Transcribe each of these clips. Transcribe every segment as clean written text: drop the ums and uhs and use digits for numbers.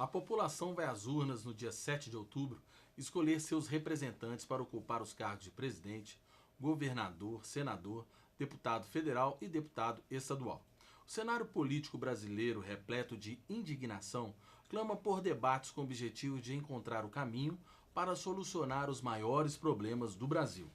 A população vai às urnas no dia 7 de outubro escolher seus representantes para ocupar os cargos de presidente, governador, senador, deputado federal e deputado estadual. O cenário político brasileiro, repleto de indignação, clama por debates com o objetivo de encontrar o caminho para solucionar os maiores problemas do Brasil.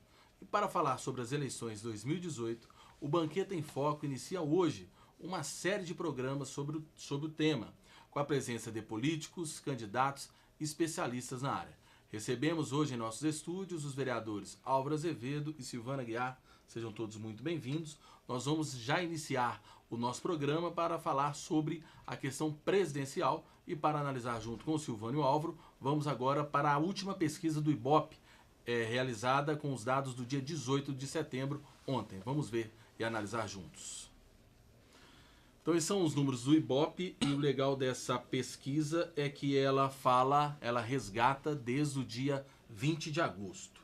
E para falar sobre as eleições 2018, o Banqueta em Foco inicia hoje uma série de programas sobre o tema, com a presença de políticos, candidatos e especialistas na área. Recebemos hoje em nossos estúdios os vereadores Álvaro Azevedo e Silvana Aguiar. Sejam todos muito bem-vindos. Nós vamos já iniciar o nosso programa para falar sobre a questão presidencial e para analisar junto com o Silvano e o Álvaro, vamos agora para a última pesquisa do Ibope, realizada com os dados do dia 18 de setembro, ontem. Vamos ver e analisar juntos. Então esses são os números do Ibope e o legal dessa pesquisa é que ela resgata desde o dia 20 de agosto.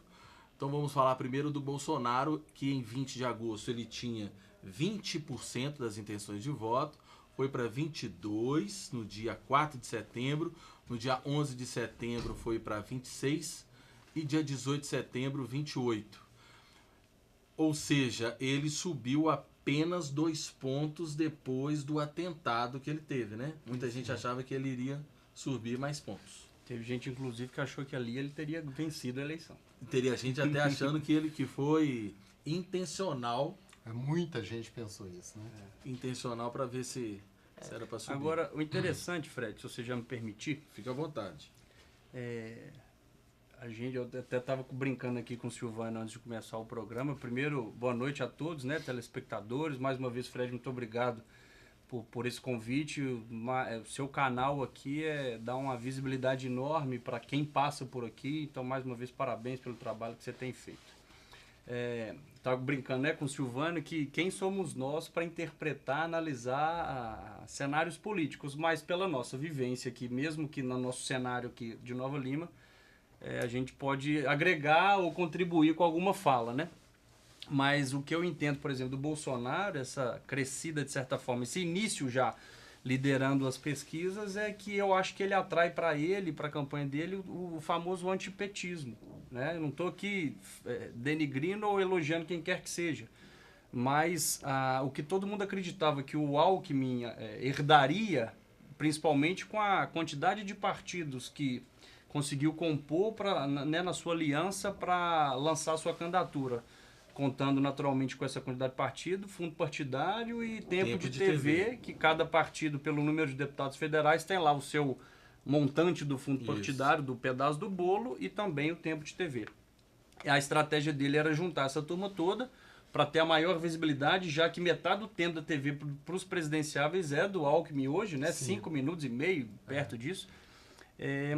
Então vamos falar primeiro do Bolsonaro, que em 20 de agosto ele tinha 20% das intenções de voto, foi para 22% no dia 4 de setembro, no dia 11 de setembro foi para 26% e dia 18 de setembro 28%. Ou seja, ele subiu apenas 2 pontos depois do atentado que ele teve, né? Muita gente achava que ele iria subir mais pontos. Teve gente, inclusive, que achou que ali ele teria vencido a eleição. Teria gente até achando que foi intencional. Muita gente pensou isso, né? Intencional para ver se era para subir. Agora, o interessante, Fred, se você já me permitir... Fica à vontade. Eu até estava brincando aqui com o Silvano antes de começar o programa. Primeiro, boa noite a todos, né, telespectadores. Mais uma vez, Fred, muito obrigado por esse convite. O seu canal aqui dá uma visibilidade enorme para quem passa por aqui. Então, mais uma vez, parabéns pelo trabalho que você tem feito. Estava brincando, né, com o Silvano que quem somos nós para interpretar, analisar cenários políticos, mas pela nossa vivência aqui, mesmo que no nosso cenário aqui de Nova Lima, a gente pode agregar ou contribuir com alguma fala, né? Mas o que eu entendo, por exemplo, do Bolsonaro, essa crescida de certa forma, esse início já liderando as pesquisas, é que eu acho que ele atrai para a campanha dele, o famoso antipetismo, né? Eu não estou aqui denigrindo ou elogiando quem quer que seja, mas o que todo mundo acreditava que o Alckmin herdaria, principalmente com a quantidade de partidos que conseguiu compor na sua aliança para lançar sua candidatura, contando naturalmente com essa quantidade de partido, fundo partidário e tempo de TV, que cada partido, pelo número de deputados federais, tem lá o seu montante do fundo partidário, do pedaço do bolo e também o tempo de TV. A estratégia dele era juntar essa turma toda para ter a maior visibilidade, já que metade do tempo da TV para os presidenciáveis é do Alckmin hoje, né? 5 minutos e meio, perto disso.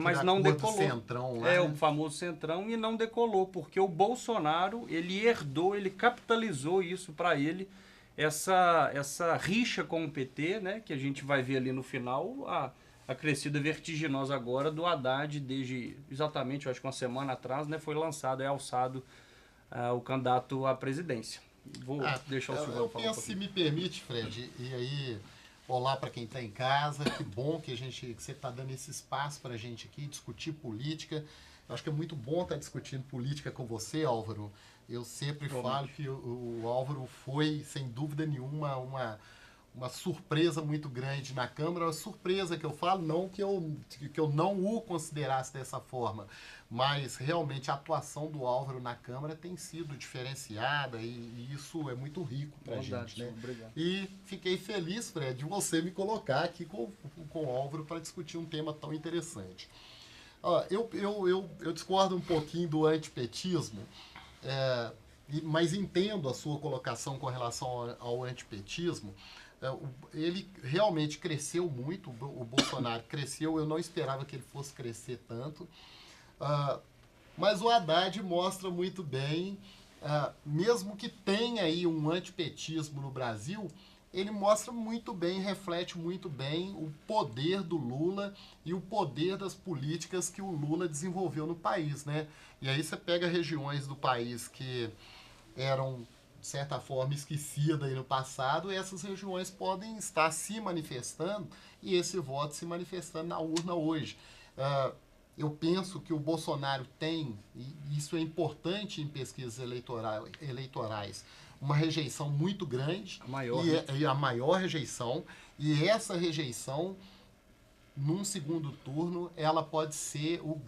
Mas não decolou. Centrão lá, o famoso centrão, e não decolou, porque o Bolsonaro, ele herdou, ele capitalizou isso para ele, essa rixa com o PT, né, que a gente vai ver ali no final, a crescida vertiginosa agora do Haddad, desde exatamente, eu acho que uma semana atrás, né, foi lançado, alçado o candidato à presidência. Vou deixar o Silvano falar. Eu penso, se me permite, Fred, e aí... Olá para quem está em casa, que bom que você está dando esse espaço para a gente aqui discutir política. Eu acho que é muito bom estar discutindo política com você, Álvaro. Eu sempre falo que o Álvaro foi, sem dúvida nenhuma, uma surpresa muito grande na Câmara. Uma surpresa que eu falo, não que eu não o considerasse dessa forma, mas realmente a atuação do Álvaro na Câmara tem sido diferenciada e isso é muito rico para a gente, né? Obrigado. E fiquei feliz, Fred, de você me colocar aqui com o Álvaro para discutir um tema tão interessante. Eu discordo um pouquinho do antipetismo, mas entendo a sua colocação com relação ao antipetismo. Ele realmente cresceu muito, o Bolsonaro cresceu, eu não esperava que ele fosse crescer tanto, mas o Haddad mostra muito bem, mesmo que tenha aí um antipetismo no Brasil, ele mostra muito bem, reflete muito bem o poder do Lula e o poder das políticas que o Lula desenvolveu no país, né? E aí você pega regiões do país que eram de certa forma, esquecida aí no passado, essas regiões podem estar se manifestando e esse voto se manifestando na urna hoje. Eu penso que o Bolsonaro tem, e isso é importante em pesquisas eleitorais, uma rejeição muito grande, A maior, e a maior rejeição, e essa rejeição, num segundo turno, ela pode ser o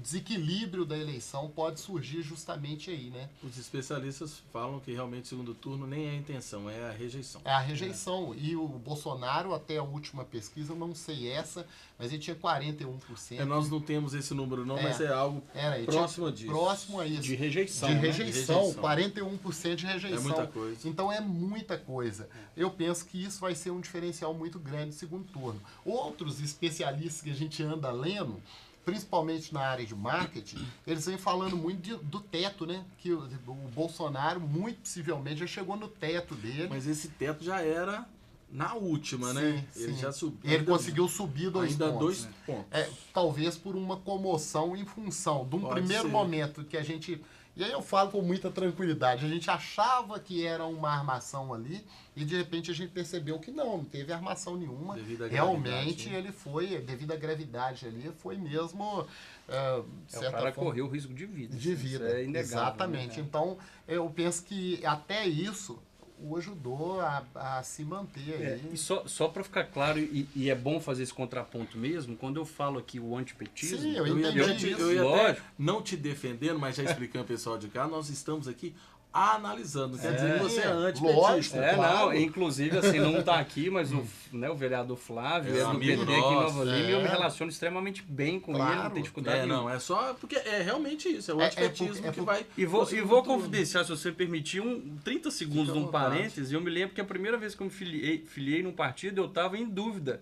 desequilíbrio da eleição pode surgir justamente aí, né? Os especialistas falam que realmente o segundo turno nem é a intenção, é a rejeição. É a rejeição. E o Bolsonaro, até a última pesquisa, não sei essa, mas ele tinha 41%. Nós não temos esse número não, mas é algo ele próximo disso. Próximo a isso. De rejeição. De né? rejeição, 41% de rejeição. É muita coisa. Então é muita coisa. Eu penso que isso vai ser um diferencial muito grande no segundo turno. Outros especialistas que a gente anda lendo, principalmente na área de marketing, eles vêm falando muito do teto, né? Que o Bolsonaro, muito possivelmente, já chegou no teto dele. Mas esse teto já era na última, né? Ele já subiu. Ele conseguiu subir 2 ainda pontos. 2 pontos. Talvez por uma comoção em função de um Pode primeiro ser. momento que a gente... E aí eu falo com muita tranquilidade. A gente achava que era uma armação ali e de repente a gente percebeu que não teve armação nenhuma. Devido à Realmente gravidade, né? ele foi, devido à gravidade ali, foi mesmo... O cara correu o risco de vida. De Isso vida, é inegável. exatamente. Né? Então, eu penso que até isso o ajudou a se manter aí. E só para ficar claro, e é bom fazer esse contraponto mesmo, quando eu falo aqui o antipetismo... Sim, eu Eu entendi ia, isso. eu ia até Lógico. não te defendendo, mas já explicando pro pessoal de cá, nós estamos aqui analisando. Quer dizer que você é lógico. antipetista. Claro. Não, inclusive, assim, não tá aqui, mas o vereador Flávio é do amigo PT aqui em nosso, Nova Lima e eu me relaciono extremamente bem com ele, não Claro. tem dificuldade nenhuma. Não, é só porque é realmente isso, é o antipetismo que vai... E vou pro confidenciar, se você permitir, 30 segundos Fica de à um vontade. parênteses. Eu me lembro que a primeira vez que eu me filiei num partido, eu estava em dúvida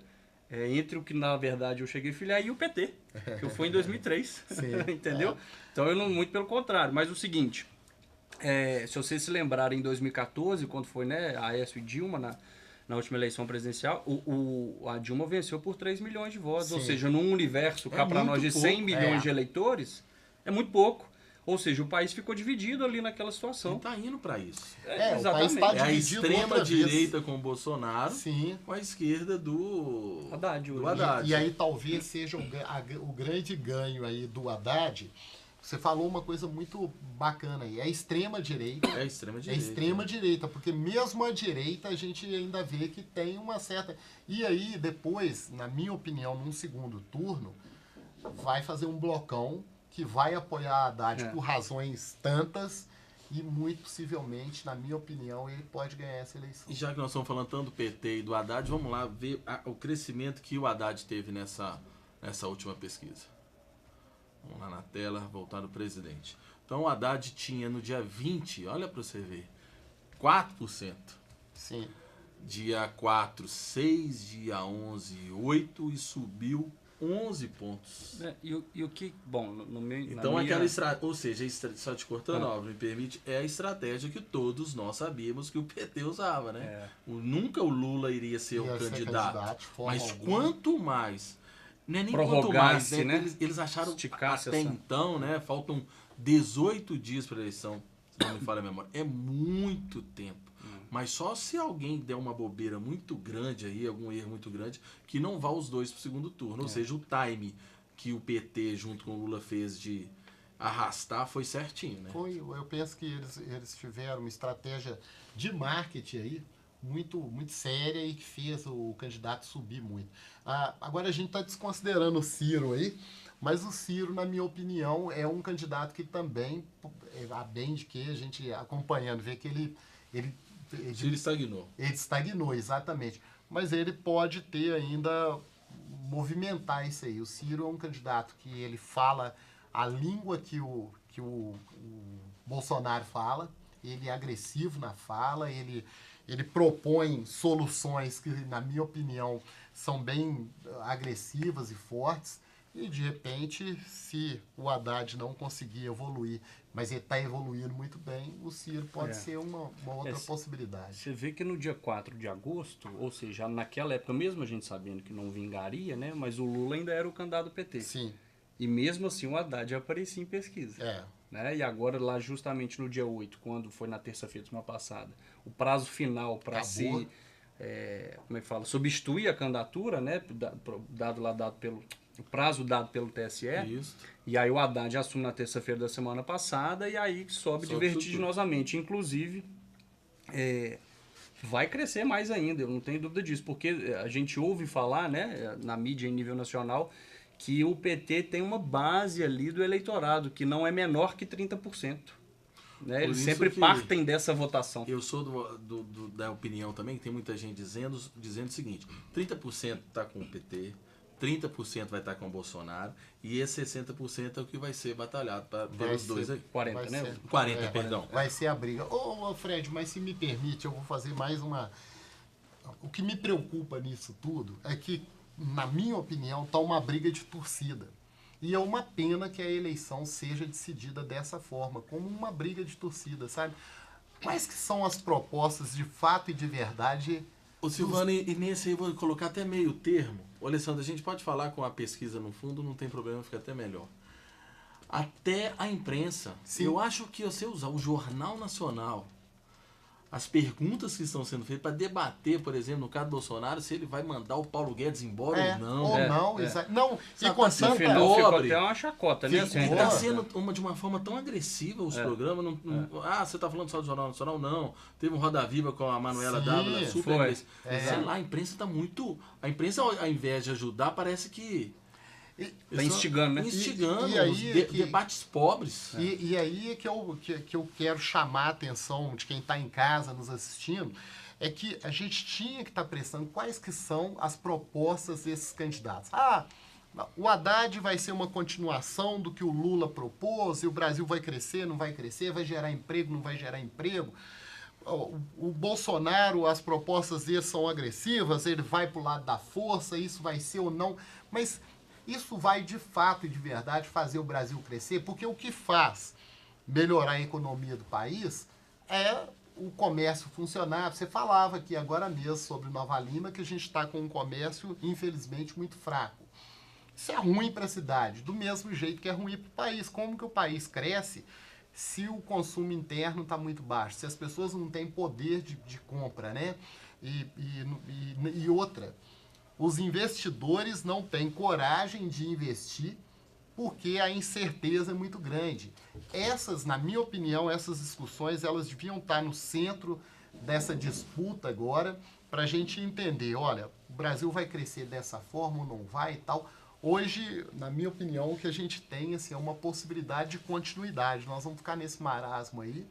entre o que, na verdade, eu cheguei a filiar e o PT, que foi em 2003. Sim. Entendeu? Então, eu não, muito pelo contrário. Mas o seguinte, se vocês se lembrarem, em 2014, quando foi, né, Aécio e Dilma, na última eleição presidencial, a Dilma venceu por 3 milhões de votos. Sim. Ou seja, num universo cá para muito nós de 100 pouco. milhões de eleitores, é muito pouco. Ou seja, o país ficou dividido ali naquela situação. Ele tá indo para isso. O país tá É a dividido extrema outra vez. direita com o Bolsonaro, Sim. com a esquerda do Haddad, do hoje. Haddad. E aí talvez seja o grande ganho aí do Haddad. Você falou uma coisa muito bacana aí. É a extrema direita. É a extrema É direita. extrema direita, porque mesmo a direita a gente ainda vê que tem uma certa... E aí depois, na minha opinião, num segundo turno, vai fazer um blocão que vai apoiar a Haddad por razões tantas e muito possivelmente, na minha opinião, ele pode ganhar essa eleição. E já que nós estamos falando tanto do PT e do Haddad, vamos lá ver o crescimento que o Haddad teve nessa última pesquisa. Vamos lá na tela, voltar no presidente. Então o Haddad tinha no dia 20, olha para você ver, 4%. Sim. Dia 4, 6, dia 11, 8 e subiu 11 pontos. E o que, bom, no meu... Então aquela estratégia, ou seja, só te cortando, Álvaro, me permite, é a estratégia que todos nós sabíamos que o PT usava, né? Nunca o Lula iria ser o candidato. de forma Mas alguma. quanto mais, não é nem quanto mais, Prorrogasse, né? né? Eles acharam Esticasse até essa- então, né? Faltam 18 dias para a eleição, se não me falha a memória. É muito tempo. Mas só se alguém der uma bobeira muito grande aí, algum erro muito grande, que não vá os dois para o segundo turno. Ou seja, o time que o PT junto com o Lula fez de arrastar foi certinho, né? Eu penso que eles tiveram uma estratégia de marketing aí muito, muito séria e que fez o candidato subir muito. Agora a gente está desconsiderando o Ciro aí, mas o Ciro, na minha opinião, é um candidato que também, a bem de que a gente acompanhando, vê que ele Estagnou. Ele estagnou, exatamente. Mas ele pode ter ainda, movimentar isso aí. O Ciro é um candidato que ele fala a língua que o Bolsonaro fala, ele é agressivo na fala, ele propõe soluções que, na minha opinião, são bem agressivas e fortes. E, de repente, se o Haddad não conseguir evoluir, mas ele está evoluindo muito bem, o Ciro pode ser uma outra possibilidade. Você vê que no dia 4 de agosto, ou seja, naquela época, mesmo a gente sabendo que não vingaria, né? Mas o Lula ainda era o candidato do PT. Sim, E mesmo assim o Haddad aparecia em pesquisa. né? E agora lá justamente no dia 8, quando foi na terça-feira semana passada, o prazo final para se, como é que fala, substituir a candidatura, né? Dado pelo o prazo dado pelo TSE. Isso. E aí o Haddad assume na terça-feira da semana passada e aí sobe vertiginosamente. Inclusive, vai crescer mais ainda, eu não tenho dúvida disso, porque a gente ouve falar, né, na mídia em nível nacional, que o PT tem uma base ali do eleitorado, que não é menor que 30%. Né? Eles sempre partem dessa votação. Eu sou da opinião também, que tem muita gente dizendo o seguinte, 30% está com o PT, 30% vai estar com o Bolsonaro, e esse 60% é o que vai ser batalhado pelos dois aí. 40, né? 40, perdão. Vai ser a briga. Ô, Fred, mas se me permite, eu vou fazer mais uma... O que me preocupa nisso tudo é que, na minha opinião, está uma briga de torcida. E é uma pena que a eleição seja decidida dessa forma, como uma briga de torcida, sabe? Quais que são as propostas de fato e de verdade? Ô Silvano, e nesse aí eu vou colocar até meio termo. Ô Alessandro, a gente pode falar com a pesquisa no fundo, não tem problema, fica até melhor. Até a imprensa. Sim. Eu acho que você usar o Jornal Nacional, as perguntas que estão sendo feitas para debater, por exemplo, no caso do Bolsonaro, se ele vai mandar o Paulo Guedes embora ou não. Ou não, não. E com no final ficou até uma chacota, né? Está sendo de uma forma tão agressiva os programas. Você está falando só do Jornal Nacional? Não. Teve um Roda Viva com a Manuela Dávila, super. Sei lá, a imprensa está muito... A imprensa, ao invés de ajudar, parece que... Está instigando, né? Instigando, e aí debates pobres. E aí é que eu quero chamar a atenção de quem está em casa nos assistindo, é que a gente tinha que estar prestando quais que são as propostas desses candidatos. O Haddad vai ser uma continuação do que o Lula propôs, e o Brasil vai crescer, não vai crescer, vai gerar emprego, não vai gerar emprego. O Bolsonaro, as propostas dele são agressivas, ele vai para o lado da força, isso vai ser ou não, mas... Isso vai, de fato e de verdade, fazer o Brasil crescer, porque o que faz melhorar a economia do país é o comércio funcionar. Você falava aqui agora mesmo sobre Nova Lima, que a gente está com um comércio, infelizmente, muito fraco. Isso é ruim para a cidade, do mesmo jeito que é ruim para o país. Como que o país cresce se o consumo interno está muito baixo, se as pessoas não têm poder de compra, né? E outra... Os investidores não têm coragem de investir porque a incerteza é muito grande. Na minha opinião, essas discussões elas deviam estar no centro dessa disputa agora para a gente entender, olha, o Brasil vai crescer dessa forma ou não vai e tal. Hoje, na minha opinião, o que a gente tem assim, é uma possibilidade de continuidade. Nós vamos ficar nesse marasmo aí.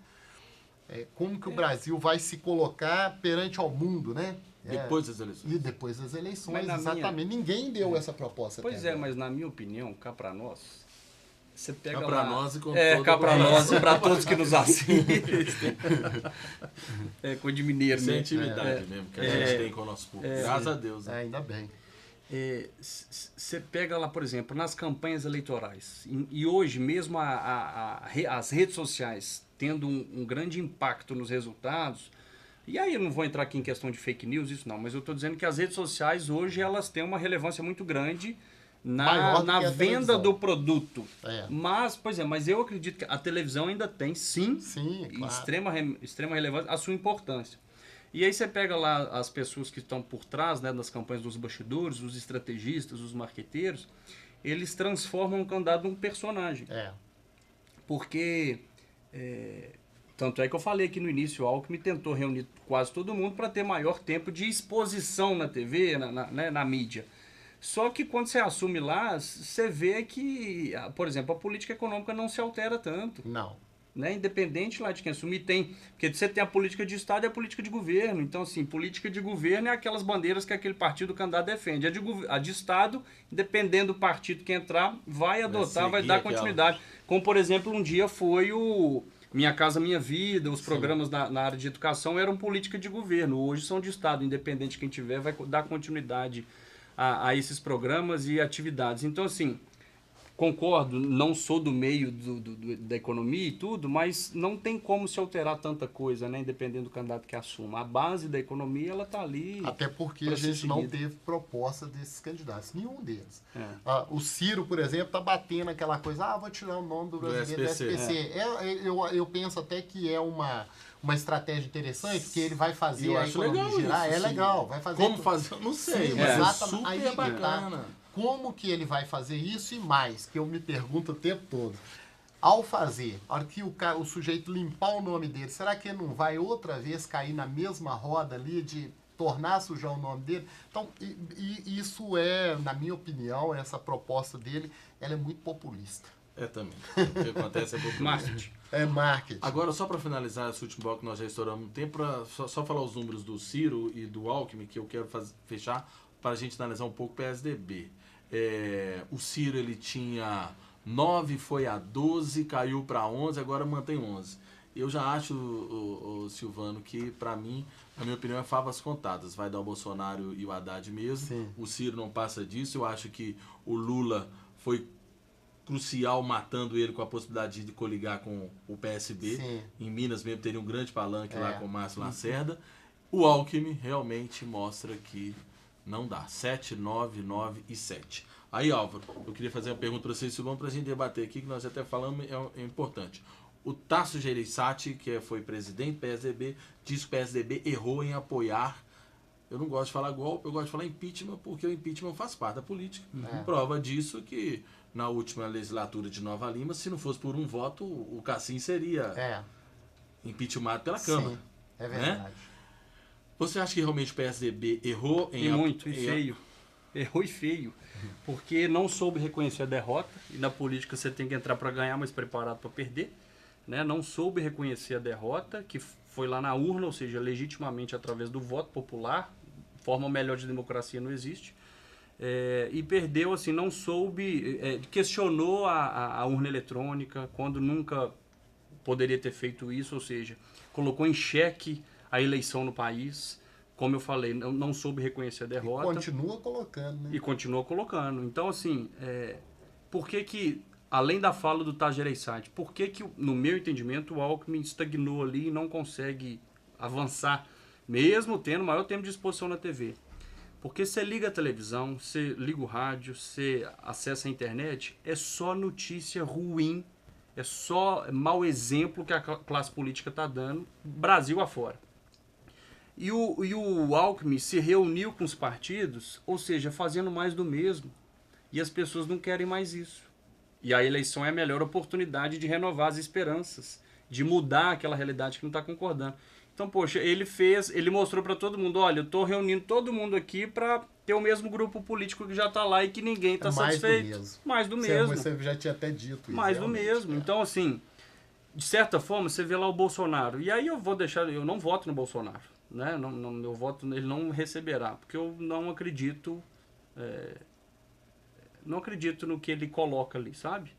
Como que o Brasil vai se colocar perante ao mundo, né? Depois das eleições. E depois das eleições, exatamente. Ninguém deu essa proposta. Pois mas na minha opinião, cá pra nós, você pega cá pra nós e com cá pra nós e pra todos que nos assistem. Com de mineiro, né? Essa é a intimidade mesmo que a gente tem com o nosso público. Graças a Deus. Né? Ainda bem. Você pega lá, por exemplo, nas campanhas eleitorais, e hoje mesmo as redes sociais tendo um grande impacto nos resultados. E aí eu não vou entrar aqui em questão de fake news, isso não, mas eu estou dizendo que as redes sociais hoje elas têm uma relevância muito grande na venda do produto. Mas eu acredito que a televisão ainda tem, sim claro. extrema relevância, a sua importância. E aí você pega lá as pessoas que estão por trás, né, das campanhas dos bastidores, os estrategistas, os marqueteiros, eles transformam o candidato num personagem. Porque... Tanto é que eu falei aqui no início, o Alckmin tentou reunir quase todo mundo para ter maior tempo de exposição na TV, na mídia. Só que quando você assume lá, você vê que, por exemplo, a política econômica não se altera tanto. Não. Né? Independente lá de quem assumir, porque você tem a política de Estado e a política de governo. Então, assim, política de governo é aquelas bandeiras que aquele partido candidato defende. A de Estado, dependendo do partido que entrar, vai adotar, vai dar continuidade. Como, por exemplo, um dia foi o... Minha Casa Minha Vida, os programas na área de educação eram política de governo, hoje são de Estado, independente de quem tiver, vai dar continuidade a esses programas e atividades. Então, assim, concordo, não sou do meio da economia e tudo, mas não tem como se alterar tanta coisa, né? Independente do candidato que assuma. A base da economia, ela tá ali. Até porque a gente não teve proposta desses candidatos, nenhum deles. O Ciro, por exemplo, tá batendo aquela coisa, vou tirar o nome do brasileiro do SPC. Eu penso até que é uma estratégia interessante, porque ele vai fazer a economia girar. É legal, vai fazer. Como fazer? Eu não sei, mas é super bacana. Como que ele vai fazer isso e mais, que eu me pergunto o tempo todo. Ao fazer, a hora que o sujeito limpar o nome dele, será que ele não vai outra vez cair na mesma roda ali de tornar sujar o nome dele? Então, isso é, na minha opinião, essa proposta dele, ela é muito populista. É também. O que acontece é populista. Marketing. É marketing. Agora, só para finalizar esse último bloco, nós já estouramos um tempo, só falar os números do Ciro e do Alckmin, que eu quero fechar, para a gente analisar um pouco o PSDB. O Ciro, ele tinha 9, foi a 12, caiu para 11, agora mantém 11. Eu já acho, o Silvano, que para mim, na minha opinião, é favas contadas. Vai dar o Bolsonaro e o Haddad mesmo. Sim. O Ciro não passa disso. Eu acho que o Lula foi crucial matando ele com a possibilidade de coligar com o PSB. Sim. Em Minas mesmo teria um grande palanque lá com o Márcio Lacerda. O Alckmin realmente mostra que não dá. 7, 9, 9 e 7. Aí, Álvaro, eu queria fazer uma pergunta para vocês, Silvão, para a gente debater aqui, que nós até falamos, é importante. O Tasso Gereissati, que foi presidente do PSDB, diz que o PSDB errou em apoiar. Eu não gosto de falar golpe, eu gosto de falar impeachment, porque o impeachment faz parte da política. Prova disso que na última legislatura de Nova Lima, se não fosse por um voto, o Cassim seria impeachmentado pela Câmara. Sim, é verdade. Né? Você acha que realmente o PSDB errou em... E muito, e feio. Errou e feio. Porque não soube reconhecer a derrota. E na política você tem que entrar para ganhar, mas preparado para perder. Né? Não soube reconhecer a derrota, que foi lá na urna, ou seja, legitimamente através do voto popular. Forma melhor de democracia não existe. E perdeu, assim, não soube... questionou a urna eletrônica, quando nunca poderia ter feito isso, ou seja, colocou em xeque a eleição no país. Como eu falei, não soube reconhecer a derrota. E continua colocando, né? E continua colocando. Então, assim, por que, além da fala do Tasso Gereissati, por que, no meu entendimento, o Alckmin estagnou ali e não consegue avançar, mesmo tendo o maior tempo de exposição na TV? Porque você liga a televisão, você liga o rádio, você acessa a internet, é só notícia ruim, é só mau exemplo que a classe política está dando, Brasil afora. E o Alckmin se reuniu com os partidos, ou seja, fazendo mais do mesmo. E as pessoas não querem mais isso. E a eleição é a melhor oportunidade de renovar as esperanças, de mudar aquela realidade que não está concordando. Então, poxa, ele mostrou para todo mundo, olha, eu estou reunindo todo mundo aqui para ter o mesmo grupo político que já está lá e que ninguém está satisfeito. Mais do mesmo. Você já tinha até dito isso. Mais do mesmo. Então, assim, de certa forma, você vê lá o Bolsonaro. E aí eu não voto no Bolsonaro. Né? Meu voto ele não receberá, porque eu não acredito no que ele coloca ali, sabe?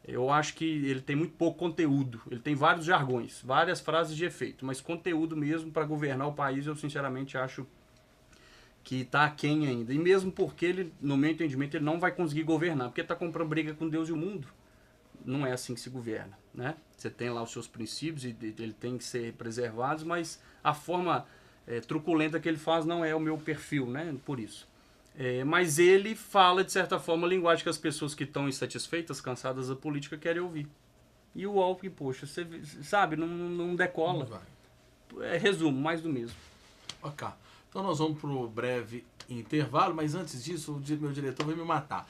Eu acho que ele tem muito pouco conteúdo, ele tem vários jargões, várias frases de efeito, mas conteúdo mesmo para governar o país eu sinceramente acho que está aquém ainda, e mesmo porque ele, no meu entendimento, ele não vai conseguir governar, porque está comprando briga com Deus e o mundo. Não é assim que se governa, né? Você tem lá os seus princípios e ele tem que ser preservados, mas a forma truculenta que ele faz não é o meu perfil, né? Por isso. Mas ele fala, de certa forma, a linguagem que as pessoas que estão insatisfeitas, cansadas da política, querem ouvir. E o Alckmin, poxa, você sabe, não decola. Não vai. Resumo, mais do mesmo. Ok. Então nós vamos para o breve intervalo, mas antes disso, o meu diretor vai me matar.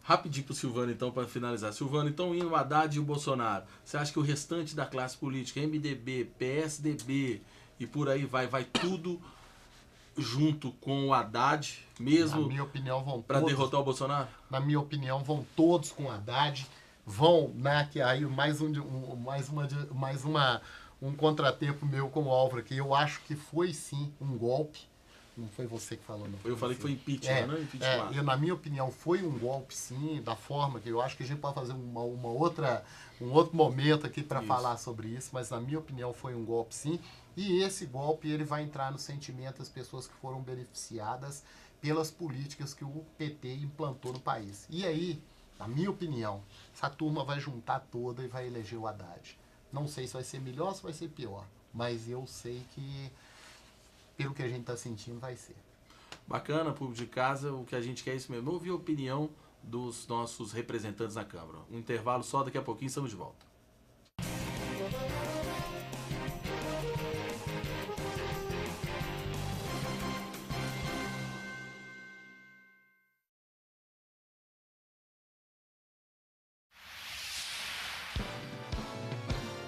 Rapidinho para o Silvano, então, para finalizar. Silvano, então, indo o Haddad e o Bolsonaro, você acha que o restante da classe política, MDB, PSDB e por aí vai tudo junto com o Haddad, mesmo, na minha opinião, vão para derrotar o Bolsonaro? Na minha opinião, vão todos com o Haddad. Vão, né, que aí um contratempo meu com o Álvaro aqui. Eu acho que foi sim um golpe. Não foi você que falou, não. Eu falei que foi impeachment, não impeachment. Na minha opinião, foi um golpe, sim, da forma que eu acho que a gente pode fazer um outro momento aqui para falar sobre isso, mas na minha opinião foi um golpe, sim. E esse golpe ele vai entrar no sentimento das pessoas que foram beneficiadas pelas políticas que o PT implantou no país. E aí, na minha opinião, essa turma vai juntar toda e vai eleger o Haddad. Não sei se vai ser melhor ou se vai ser pior, mas eu sei que, pelo que a gente está sentindo, vai ser. Bacana, público de casa, o que a gente quer é isso mesmo. Ouvir a opinião dos nossos representantes na Câmara. Um intervalo só, daqui a pouquinho estamos de volta.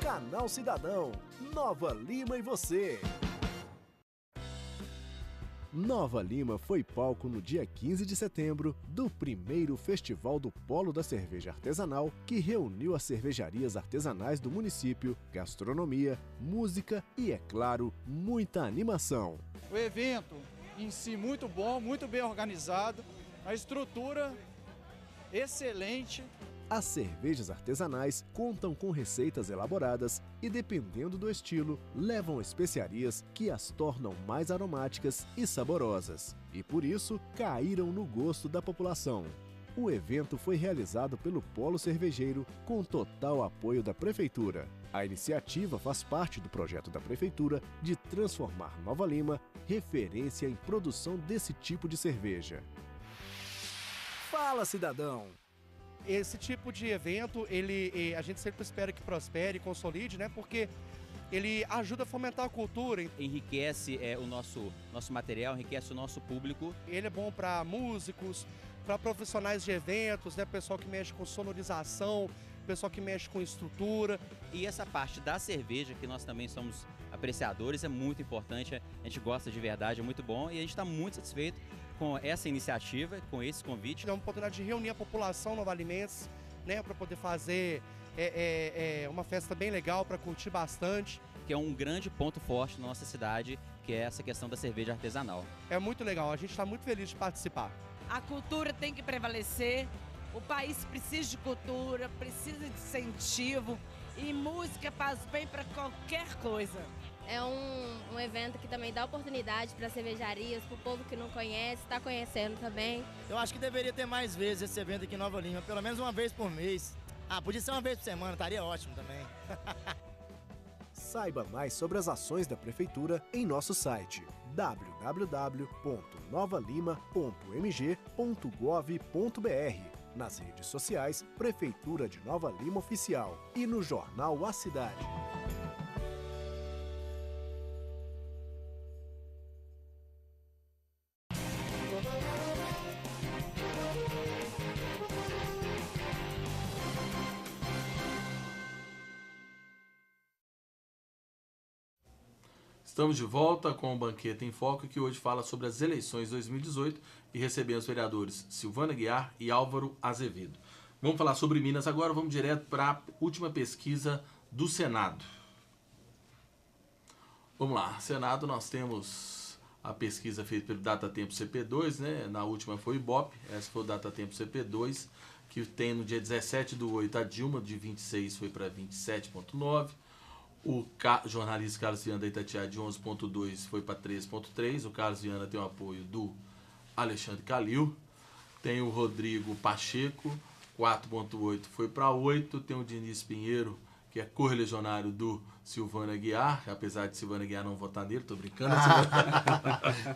Canal Cidadão, Nova Lima e você. Nova Lima foi palco no dia 15 de setembro do primeiro Festival do Polo da Cerveja Artesanal, que reuniu as cervejarias artesanais do município, gastronomia, música e, é claro, muita animação. O evento em si muito bom, muito bem organizado, a estrutura excelente. As cervejas artesanais contam com receitas elaboradas e, dependendo do estilo, levam especiarias que as tornam mais aromáticas e saborosas. E por isso, caíram no gosto da população. O evento foi realizado pelo Polo Cervejeiro com total apoio da Prefeitura. A iniciativa faz parte do projeto da Prefeitura de transformar Nova Lima referência em produção desse tipo de cerveja. Fala, cidadão! Esse tipo de evento, a gente sempre espera que prospere e consolide, né? Porque ele ajuda a fomentar a cultura. Enriquece o nosso material, enriquece o nosso público. Ele é bom para músicos, para profissionais de eventos, né? Pessoal que mexe com sonorização, pessoal que mexe com estrutura. E essa parte da cerveja, que nós também somos apreciadores, é muito importante. A gente gosta de verdade, é muito bom e a gente está muito satisfeito com essa iniciativa, com esse convite. É uma oportunidade de reunir a população novalimense, né, para poder fazer uma festa bem legal, para curtir bastante. Que é um grande ponto forte na nossa cidade, que é essa questão da cerveja artesanal. É muito legal, a gente está muito feliz de participar. A cultura tem que prevalecer, o país precisa de cultura, precisa de incentivo e música faz bem para qualquer coisa. É um evento que também dá oportunidade para cervejarias, para o povo que não conhece, está conhecendo também. Eu acho que deveria ter mais vezes esse evento aqui em Nova Lima, pelo menos uma vez por mês. Podia ser uma vez por semana, estaria ótimo também. Saiba mais sobre as ações da Prefeitura em nosso site www.novalima.mg.gov.br, nas redes sociais Prefeitura de Nova Lima Oficial e no jornal A Cidade. Estamos de volta com o Banquete em Foco, que hoje fala sobre as eleições 2018 e recebemos os vereadores Silvana Aguiar e Álvaro Azevedo. Vamos falar sobre Minas agora, vamos direto para a última pesquisa do Senado. Vamos lá, Senado, nós temos a pesquisa feita pelo Datatempo CP2, né? Na última foi o Ibope, essa foi o Datatempo CP2, que tem no dia 17/8 a Dilma, de 26 foi para 27,9. O jornalista Carlos Viana da Itatiaia, de 11,2 foi para 13,3. O Carlos Viana tem o apoio do Alexandre Calil. Tem o Rodrigo Pacheco, 4,8 foi para 8. Tem o Diniz Pinheiro, que é correligionário do Silvana Aguiar, apesar de Silvana Aguiar não votar nele, tô brincando.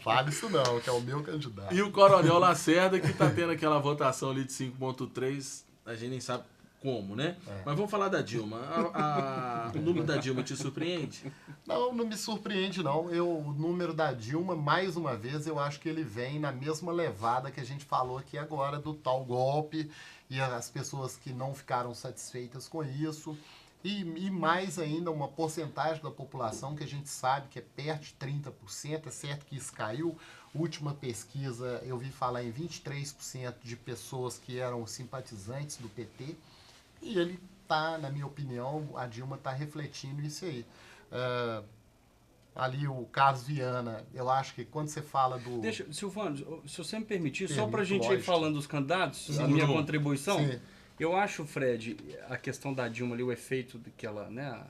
Fale isso não, que é o meu candidato. E o Coronel Lacerda, que tá tendo aquela votação ali de 5,3, a gente nem sabe como, né? Mas vamos falar da Dilma. O número da Dilma te surpreende? Não, não me surpreende não. O número da Dilma, mais uma vez, eu acho que ele vem na mesma levada que a gente falou aqui agora, do tal golpe, e as pessoas que não ficaram satisfeitas com isso. E mais ainda, uma porcentagem da população que a gente sabe que é perto de 30%, é certo que isso caiu. Última pesquisa, eu vi falar em 23% de pessoas que eram simpatizantes do PT. E ele tá, na minha opinião, a Dilma está refletindo isso aí. Ali o Carlos Viana, eu acho que quando você fala do... Deixa, Silvano, se você me permitir, só Permito, para a gente ir falando dos candidatos, a minha contribuição, Sim. Eu acho, Fred, a questão da Dilma ali, o efeito que ela, né,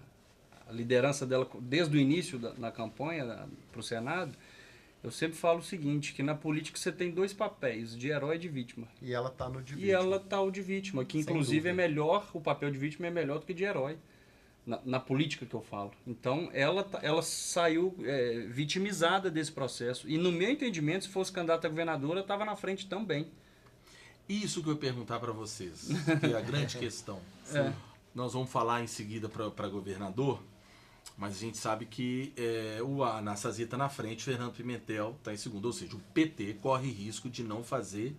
a liderança dela desde o início na campanha para o Senado, Eu sempre falo o seguinte, que na política você tem 2 papéis, de herói e de vítima. E ela tá no de vítima. E ela tá o de vítima, que inclusive é melhor, o papel de vítima é melhor do que de herói. Na política que eu falo. Então, ela saiu vitimizada desse processo. E no meu entendimento, se fosse candidata a governadora, estava na frente também. Isso que eu ia perguntar para vocês, que é a grande questão. Nós vamos falar em seguida para governador, mas a gente sabe que o Anastasia está na frente, Fernando Pimentel está em segundo. Ou seja, o PT corre risco de não fazer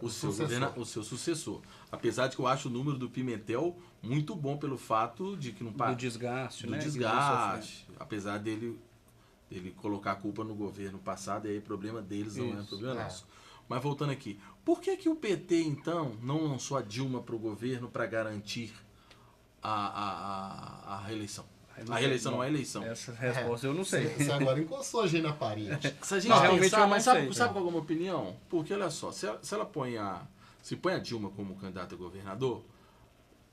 o seu sucessor. Apesar de que eu acho o número do Pimentel muito bom pelo fato de que não do desgaste, né? Desgaste, apesar dele colocar a culpa no governo passado, aí é problema deles, não é problema nosso. Mas voltando aqui, por que o PT então não lançou a Dilma para o governo para garantir a reeleição? A reeleição não é a eleição. Essa resposta eu não sei. Você agora encostou a gente na parede. Se a gente pensar, mas sabe qual é a minha opinião? Porque olha só, se ela põe a Dilma como candidata a governador,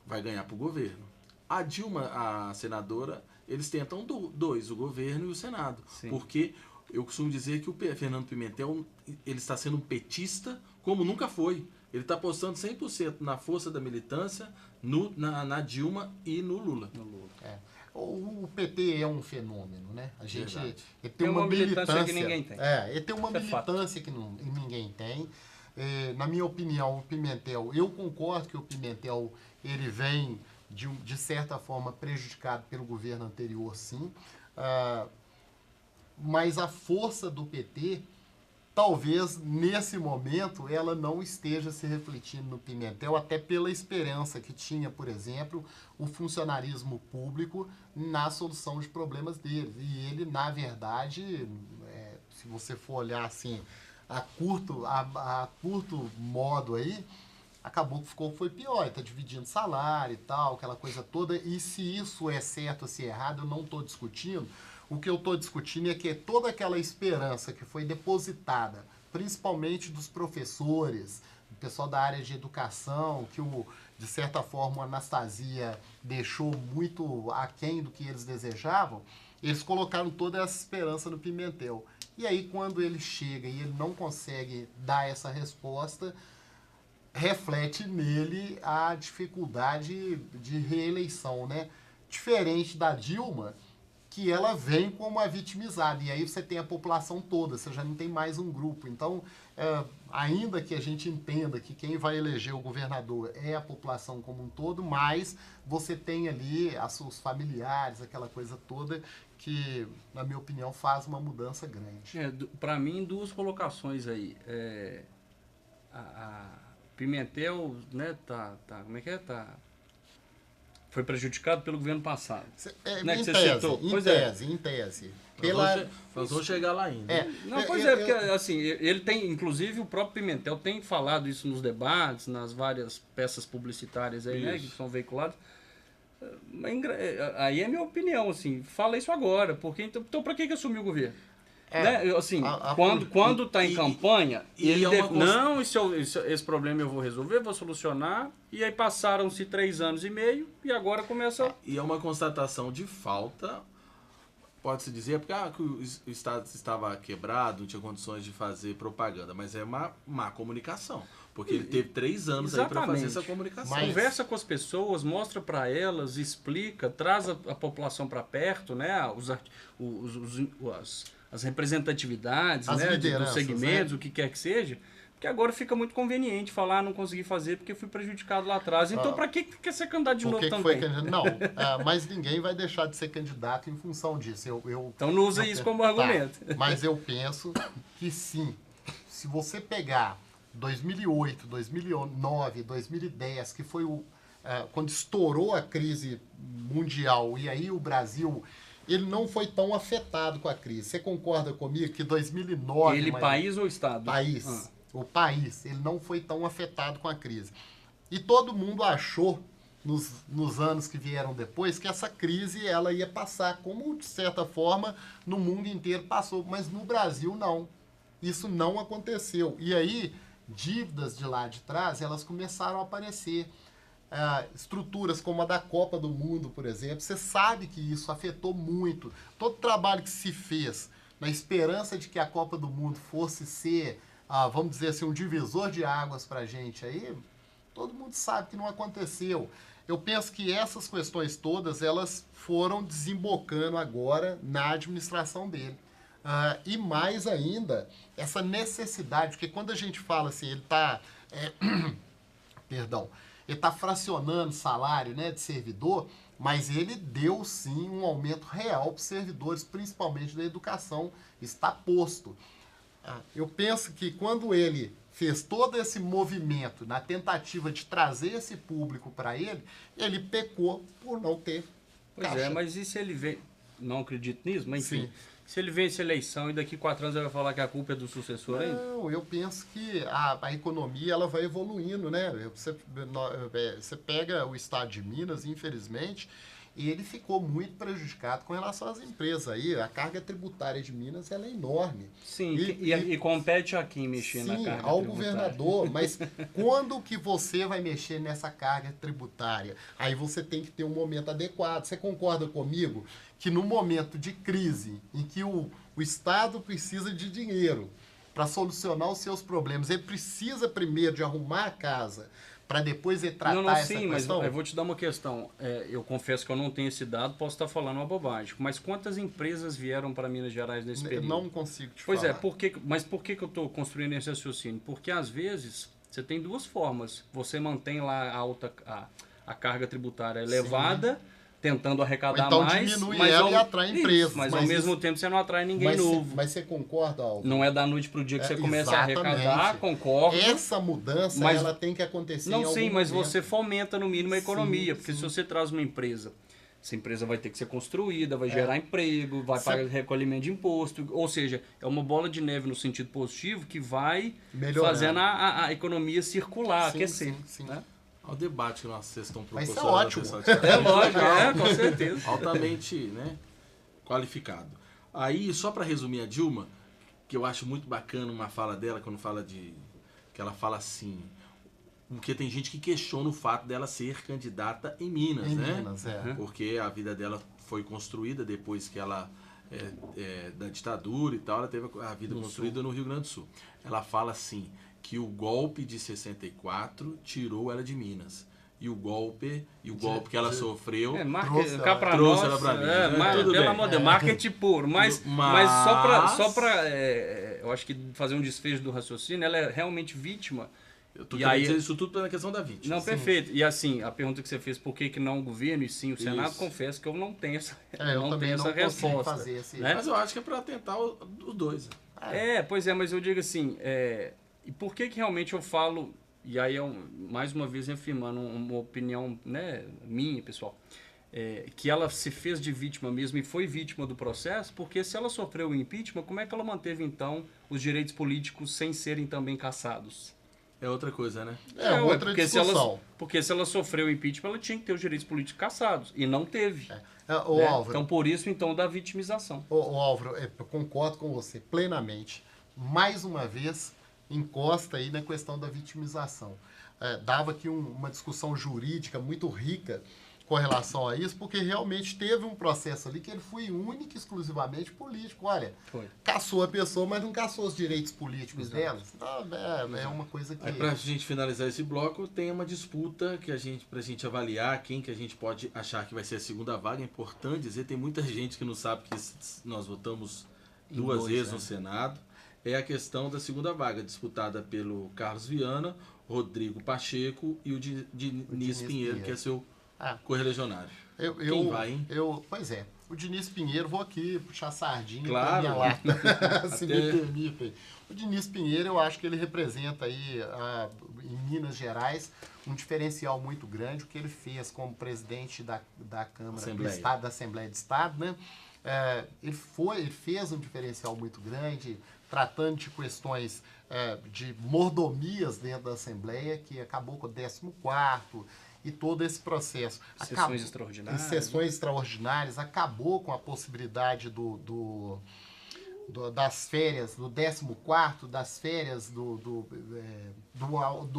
vai ganhar para o governo. A Dilma, a senadora, eles tentam dois, o governo e o Senado. Sim. Porque eu costumo dizer que o Fernando Pimentel ele está sendo um petista como nunca foi. Ele está apostando 100% na força da militância, na Dilma e no Lula. O PT é um fenômeno, né? A gente ele tem uma militância que ninguém tem. Ele tem uma militância que ninguém tem. Na minha opinião, o Pimentel, eu concordo que o Pimentel ele vem de certa forma prejudicado pelo governo anterior, sim. Mas a força do PT, talvez nesse momento, ela não esteja se refletindo no Pimentel, até pela esperança que tinha, por exemplo, o funcionarismo público na solução de problemas deles. E ele, na verdade, se você for olhar assim, a curto modo aí, acabou que foi pior, está dividindo salário e tal, aquela coisa toda. E se isso é certo ou se é errado, eu não estou discutindo. O que eu estou discutindo é que toda aquela esperança que foi depositada, principalmente dos professores, do pessoal da área de educação, que de certa forma a Anastasia deixou muito aquém do que eles desejavam, eles colocaram toda essa esperança no Pimentel. E aí quando ele chega e ele não consegue dar essa resposta, reflete nele a dificuldade de reeleição, né? Diferente da Dilma, que ela vem como a vitimizada, e aí você tem a população toda, você já não tem mais um grupo. Então, ainda que a gente entenda que quem vai eleger o governador é a população como um todo, mas você tem ali os seus familiares, aquela coisa toda, que, na minha opinião, faz uma mudança grande. Para mim, 2 colocações aí. A Pimentel, né, como é que é? Foi prejudicado pelo governo passado. Em tese. Nós vamos chegar lá ainda. Porque assim, ele tem, inclusive o próprio Pimentel tem falado isso nos debates, nas várias peças publicitárias aí, né, que são veiculadas. Aí é minha opinião, assim, fala isso agora, porque então para que assumiu o governo? Né? Assim, quando está em campanha, esse problema eu vou resolver, vou solucionar, e aí passaram-se 3 anos e meio, e agora começa... E é uma constatação de falta, pode-se dizer, porque o Estado estava quebrado, não tinha condições de fazer propaganda, mas é uma má comunicação, porque ele teve 3 anos aí para fazer essa comunicação. Conversa com as pessoas, mostra para elas, explica, traz a população para perto, né? As representatividades, né, dos segmentos, o que quer que seja, porque agora fica muito conveniente falar, não consegui fazer porque fui prejudicado lá atrás. Então, para que quer ser candidato de novo também? Não, mas ninguém vai deixar de ser candidato em função disso. Então, não usa isso como argumento. Mas eu penso que sim. Se você pegar 2008, 2009, 2010, que foi quando estourou a crise mundial, e aí o Brasil... ele não foi tão afetado com a crise. Você concorda comigo que 2009... país ou Estado? País. O país. Ele não foi tão afetado com a crise. E todo mundo achou, nos anos que vieram depois, que essa crise ela ia passar, como de certa forma no mundo inteiro passou. Mas no Brasil, não. Isso não aconteceu. E aí, dívidas de lá de trás, elas começaram a aparecer. Estruturas como a da Copa do Mundo, por exemplo, você sabe que isso afetou muito. Todo trabalho que se fez na esperança de que a Copa do Mundo fosse ser, vamos dizer assim, um divisor de águas para a gente aí, todo mundo sabe que não aconteceu. Eu penso que essas questões todas, elas foram desembocando agora na administração dele. E mais ainda, essa necessidade, porque quando a gente fala assim, ele está ele está fracionando salário, né, de servidor, mas ele deu sim um aumento real para os servidores, principalmente da educação, está posto. Eu penso que quando ele fez todo esse movimento na tentativa de trazer esse público para ele, ele pecou por não ter caixa. Mas e se ele vem... Não acredito nisso, mas enfim... Sim. Se ele vence a eleição e daqui 4 anos ele vai falar que a culpa é do sucessor aí? Não, eu penso que a economia ela vai evoluindo, né? Você pega o estado de Minas, infelizmente, e ele ficou muito prejudicado com relação às empresas aí. A carga tributária de Minas ela é enorme. Sim, e compete a quem mexer na carga tributária. Sim, ao governador, mas quando que você vai mexer nessa carga tributária? Aí você tem que ter um momento adequado. Você concorda comigo que no momento de crise, em que o Estado precisa de dinheiro para solucionar os seus problemas, ele precisa primeiro de arrumar a casa para depois ele tratar essa questão? Mas eu vou te dar uma questão. Eu confesso que eu não tenho esse dado, posso estar falando uma bobagem. Mas quantas empresas vieram para Minas Gerais nesse período? Não consigo te falar. Pois é, mas por que eu estou construindo esse raciocínio? Porque às vezes você tem duas formas. Você mantém lá a carga tributária elevada, tentando arrecadar então mais. Diminui ela e atrai empresas. Mas ao mesmo tempo você não atrai ninguém novo. Mas você concorda, Álvaro? Não é da noite para o dia que você começa a arrecadar, concordo. Essa mudança, ela tem que acontecer em algum momento. Mas você fomenta no mínimo a economia, porque se você traz uma empresa, essa empresa vai ter que ser construída, vai gerar emprego, vai pagar recolhimento de imposto, ou seja, é uma bola de neve no sentido positivo que vai fazendo a economia circular, aquecer. Sim. Né? Ao debate que vocês estão proporcionando. Mas é ótimo. É lógico, com certeza. Altamente, né, qualificado. Aí, só para resumir a Dilma, que eu acho muito bacana uma fala dela, quando fala que ela fala assim, porque tem gente que questiona o fato dela ser candidata em Minas, Minas, porque a vida dela foi construída depois que ela da ditadura e tal, ela teve a vida construída no Rio Grande do Sul. Ela fala assim, que o golpe de 64 tirou ela de Minas. E o golpe que ela sofreu trouxe ela para Minas. Pelo amor de Deus, marketing puro. Mas só para eu acho que fazer um desfecho do raciocínio, ela é realmente vítima. Eu tô querendo dizer isso tudo pela questão da vítima. Não, perfeito. E assim, a pergunta que você fez, por que não o governo e sim o Senado, confesso que eu não tenho essa, não tenho essa resposta. Né? Mas eu acho que é para tentar os dois. Pois é, mas eu digo assim, e por que realmente eu falo, e aí mais uma vez afirmando uma opinião, né, minha, pessoal, que ela se fez de vítima mesmo e foi vítima do processo, porque se ela sofreu o impeachment, como é que ela manteve então os direitos políticos sem serem também cassados? É outra coisa, né? Outra discussão. Porque se ela sofreu o impeachment, ela tinha que ter os direitos políticos cassados, e não teve. Álvaro, então, por isso, então, da vitimização. Álvaro, eu concordo com você plenamente. Mais uma vez, encosta aí na questão da vitimização. Dava aqui uma discussão jurídica muito rica com relação a isso, porque realmente teve um processo ali que ele foi único e exclusivamente político. Olha, caçou a pessoa, mas não caçou os direitos políticos dela. Então, é uma coisa que... Para a gente finalizar esse bloco, tem uma disputa que para a gente avaliar quem que a gente pode achar que vai ser a segunda vaga. É importante dizer, tem muita gente que não sabe que nós votamos duas vezes no Senado. É a questão da segunda vaga, disputada pelo Carlos Viana, Rodrigo Pacheco e o Diniz Pinheiro, que é seu correligionário. Quem vai, hein? Pois é, o Diniz Pinheiro, vou aqui puxar sardinha para minha lata, se me permitem. O Diniz Pinheiro, eu acho que ele representa aí, em Minas Gerais, um diferencial muito grande, o que ele fez como presidente da Câmara do Estado, da Assembleia de Estado, né? Ele fez um diferencial muito grande, tratando de questões de mordomias dentro da Assembleia, que acabou com o 14º e todo esse processo. Sessões extraordinárias. Sessões extraordinárias, acabou com a possibilidade do das férias, do 14º, das férias do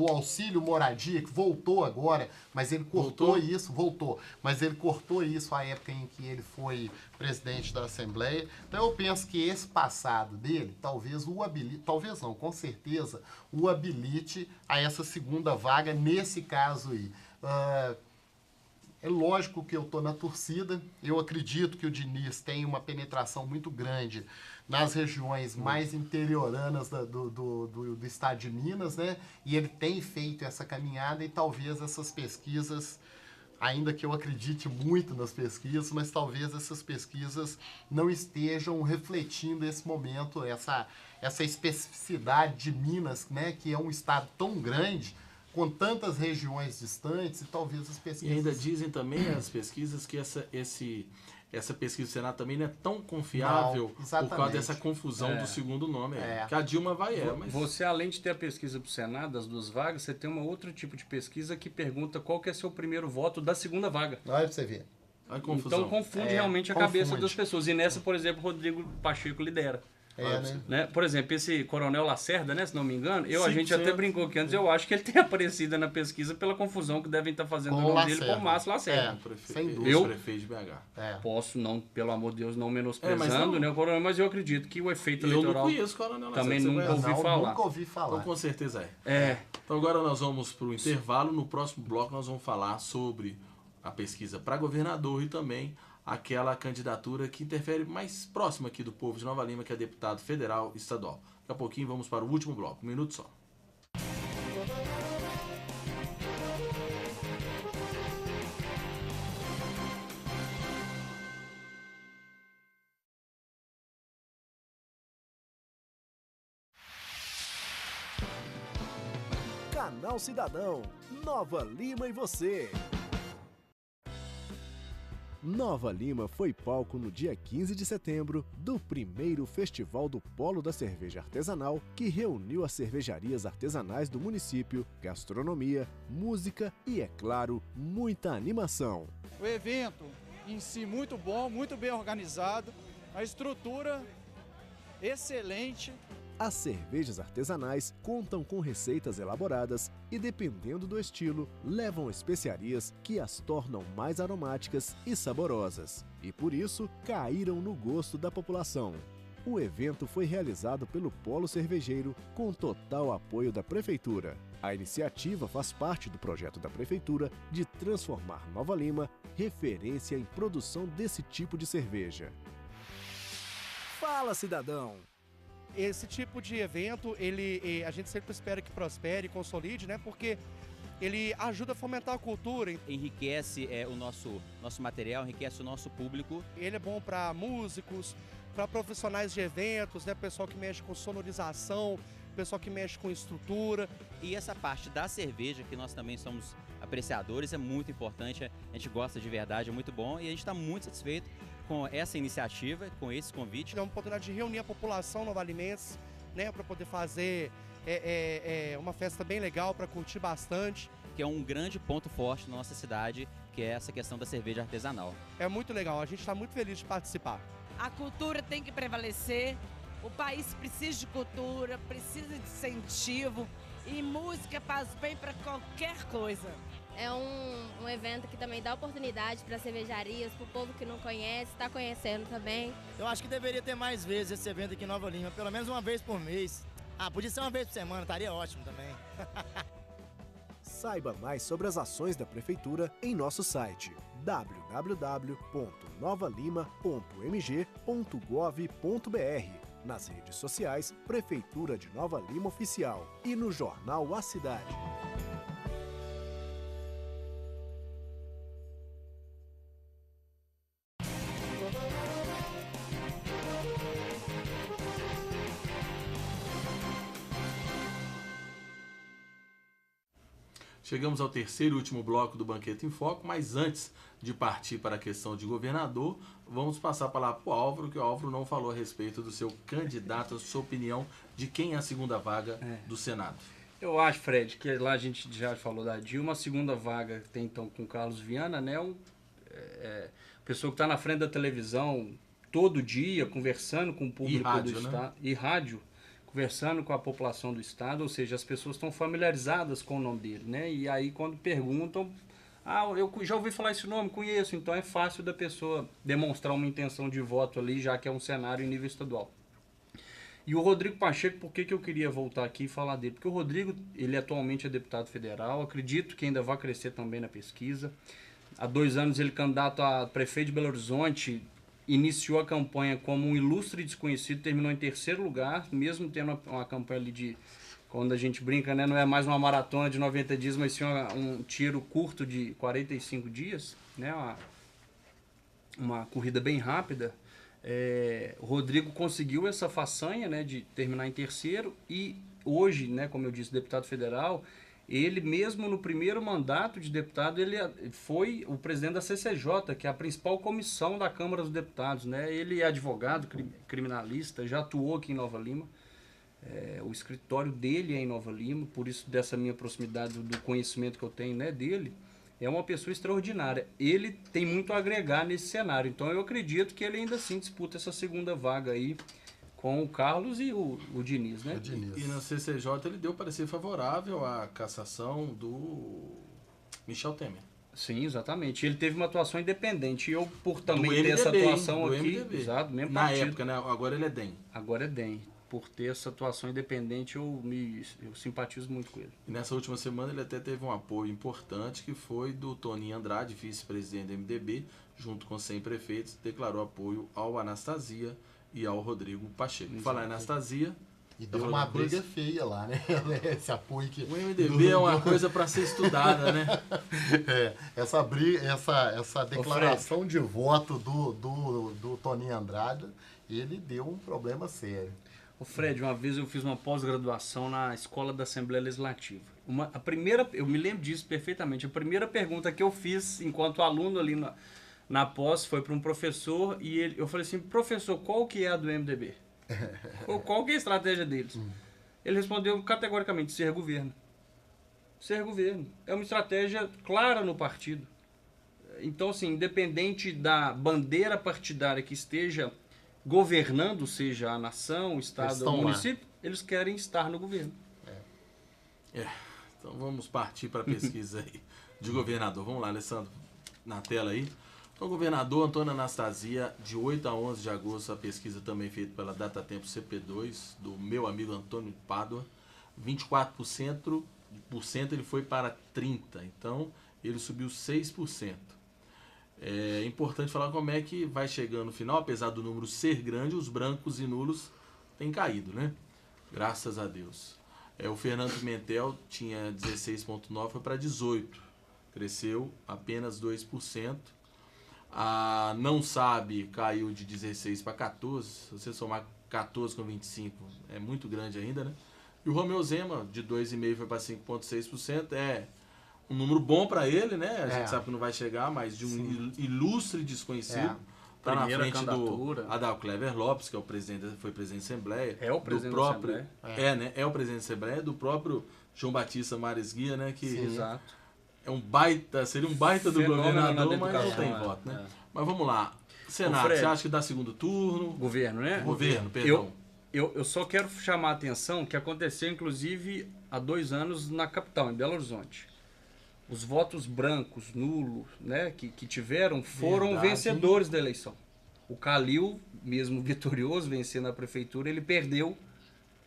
auxílio moradia, que voltou agora, mas ele cortou isso, mas ele cortou isso à época em que ele foi presidente da Assembleia. Então eu penso que esse passado dele, talvez o habilite, talvez não, com certeza, o habilite a essa segunda vaga nesse caso aí. É lógico que eu estou na torcida, eu acredito que o Diniz tem uma penetração muito grande nas regiões mais interioranas do estado de Minas, né? E ele tem feito essa caminhada e talvez essas pesquisas, ainda que eu acredite muito nas pesquisas, mas talvez essas pesquisas não estejam refletindo esse momento, essa especificidade de Minas, né? Que é um estado tão grande, com tantas regiões distantes, e talvez as pesquisas... E ainda dizem também as pesquisas que essa pesquisa do Senado também não é tão confiável por causa dessa confusão do segundo nome. Que a Dilma mas... Você, além de ter a pesquisa para o Senado, das 2 vagas, você tem um outro tipo de pesquisa que pergunta qual que é seu primeiro voto da segunda vaga. Olha pra você ver. Então confunde realmente a cabeça das pessoas. E nessa, por exemplo, Rodrigo Pacheco lidera. Né? Por exemplo, esse Coronel Lacerda, né, se não me engano, a gente até brincou que antes, eu acho que ele tem aparecido na pesquisa pela confusão que devem estar fazendo o nome dele com o Márcio Lacerda. Sem dúvida. Prefeito de BH. Posso, não, pelo amor de Deus, não menosprezando, né, o Coronel, mas eu acredito que o efeito eleitoral... Eu não conheço o Coronel Lacerda. Também nunca ouvi falar. Então, com certeza Então agora nós vamos para o intervalo. No próximo bloco nós vamos falar sobre a pesquisa para governador e também aquela candidatura que interfere mais próxima aqui do povo de Nova Lima, que é deputado federal e estadual. Daqui a pouquinho vamos para o último bloco. 1 minuto só. Canal Cidadão, Nova Lima e você. Nova Lima foi palco no dia 15 de setembro do primeiro Festival do Polo da Cerveja Artesanal, que reuniu as cervejarias artesanais do município, gastronomia, música e, é claro, muita animação. O evento em si muito bom, muito bem organizado, a estrutura excelente. As cervejas artesanais contam com receitas elaboradas e, dependendo do estilo, levam especiarias que as tornam mais aromáticas e saborosas. E por isso, caíram no gosto da população. O evento foi realizado pelo Polo Cervejeiro com total apoio da Prefeitura. A iniciativa faz parte do projeto da Prefeitura de transformar Nova Lima referência em produção desse tipo de cerveja. Fala, cidadão! Esse tipo de evento, a gente sempre espera que prospere, consolide, né? Porque ele ajuda a fomentar a cultura. Enriquece o nosso material, enriquece o nosso público. Ele é bom para músicos, para profissionais de eventos, né? Pessoal que mexe com sonorização, pessoal que mexe com estrutura. E essa parte da cerveja, que nós também somos apreciadores, é muito importante. A gente gosta de verdade, é muito bom e a gente está muito satisfeito com essa iniciativa, com esse convite. É uma oportunidade de reunir a população novalimense, né, para poder fazer uma festa bem legal, para curtir bastante. Que é um grande ponto forte na nossa cidade, que é essa questão da cerveja artesanal. É muito legal, a gente está muito feliz de participar. A cultura tem que prevalecer, o país precisa de cultura, precisa de incentivo e música faz bem para qualquer coisa. É um evento que também dá oportunidade para cervejarias, para o povo que não conhece, está conhecendo também. Eu acho que deveria ter mais vezes esse evento aqui em Nova Lima, pelo menos uma vez por mês. Podia ser uma vez por semana, estaria ótimo também. Saiba mais sobre as ações da Prefeitura em nosso site www.novalima.mg.gov.br, nas redes sociais Prefeitura de Nova Lima Oficial e no jornal A Cidade. Chegamos ao terceiro e último bloco do Banquete em Foco, mas antes de partir para a questão de governador, vamos passar a palavra para o Álvaro, que o Álvaro não falou a respeito do seu candidato, a sua opinião de quem é a segunda vaga do Senado. Eu acho, Fred, que lá a gente já falou da Dilma, a segunda vaga tem então com o Carlos Viana, né? Pessoa que está na frente da televisão, todo dia, conversando com o público rádio, do né? Estado. E rádio, conversando com a população do Estado, ou seja, as pessoas estão familiarizadas com o nome dele, né? E aí quando perguntam, eu já ouvi falar esse nome, conheço, então é fácil da pessoa demonstrar uma intenção de voto ali, já que é um cenário em nível estadual. E o Rodrigo Pacheco, por que eu queria voltar aqui e falar dele? Porque o Rodrigo, ele atualmente é deputado federal, acredito que ainda vai crescer também na pesquisa. Há 2 anos ele candidato a prefeito de Belo Horizonte, iniciou a campanha como um ilustre desconhecido, terminou em 3º lugar, mesmo tendo uma campanha ali de, quando a gente brinca, né, não é mais uma maratona de 90 dias, mas sim um tiro curto de 45 dias, né, uma corrida bem rápida. O Rodrigo conseguiu essa façanha, né, de terminar em 3º e hoje, né, como eu disse, deputado federal, ele mesmo no primeiro mandato de deputado, ele foi o presidente da CCJ, que é a principal comissão da Câmara dos Deputados, né? Ele é advogado, criminalista, já atuou aqui em Nova Lima. O escritório dele é em Nova Lima, por isso dessa minha proximidade, do conhecimento que eu tenho, né, dele. É uma pessoa extraordinária. Ele tem muito a agregar nesse cenário. Então eu acredito que ele ainda assim disputa essa segunda vaga aí com o Carlos e o Diniz, né? E na CCJ ele deu parecer favorável à cassação do Michel Temer. Sim, exatamente. Ele teve uma atuação independente. E eu, por também do ter MDB, essa atuação do aqui, MDB. exato, mesmo na partido. época, né? Agora ele é DEM. Agora é DEM. Por ter essa atuação independente, eu simpatizo muito com ele. E nessa última semana ele até teve um apoio importante, que foi do Toninho Andrade, vice-presidente do MDB, junto com 100 prefeitos, declarou apoio ao Anastasia e ao Rodrigo Pacheco. Falar em Anastasia... E deu uma briga feia lá, né? Esse apoio que... O MDB é uma coisa para ser estudada, né? Essa briga, essa declaração de voto do Toninho Andrade, ele deu um problema sério. Ô Fred, uma vez eu fiz uma pós-graduação na Escola da Assembleia Legislativa. Eu me lembro disso perfeitamente. A primeira pergunta que eu fiz enquanto aluno ali na pós foi para um professor e eu falei assim, professor, qual que é a do MDB? Qual que é a estratégia deles? Ele respondeu categoricamente, ser governo. Ser governo. É uma estratégia clara no partido. Então, assim, independente da bandeira partidária que esteja governando, seja a nação, o estado ou o município, eles querem estar no governo. Então vamos partir para a pesquisa aí de governador. Vamos lá, Alessandro, na tela aí. Então, governador Antônio Anastasia, de 8 a 11 de agosto, a pesquisa também feita pela Datatempo CP2, do meu amigo Antônio Pádua, 24% ele foi para 30%, então ele subiu 6%. É importante falar como é que vai chegando no final, apesar do número ser grande, os brancos e nulos têm caído, né? Graças a Deus. O Fernando Pimentel tinha 16,9%, foi para 18%, cresceu apenas 2%. A Não Sabe caiu de 16 para 14, se você somar 14 com 25 é muito grande ainda, né? E o Romeu Zema de 2,5 foi para 5,6%, é um número bom para ele, né? A gente sabe que não vai chegar, mas de um ilustre desconhecido. Está na frente do Adal Clever Lopes, que é foi presidente da Assembleia. É o presidente do próprio, da Assembleia. né? É o presidente da Assembleia, do próprio João Batista Mares Guia, né? Que exato. Seria um baita do governador, mas não tem voto, né? Mas vamos lá. Senado, você acha que dá segundo turno? Governo, né? Governo, perdão. Eu só quero chamar a atenção que aconteceu, inclusive, há 2 anos na capital, em Belo Horizonte. Os votos brancos, nulos, né, que tiveram, foram vencedores da eleição. O Calil, mesmo vitorioso, vencendo a prefeitura, ele perdeu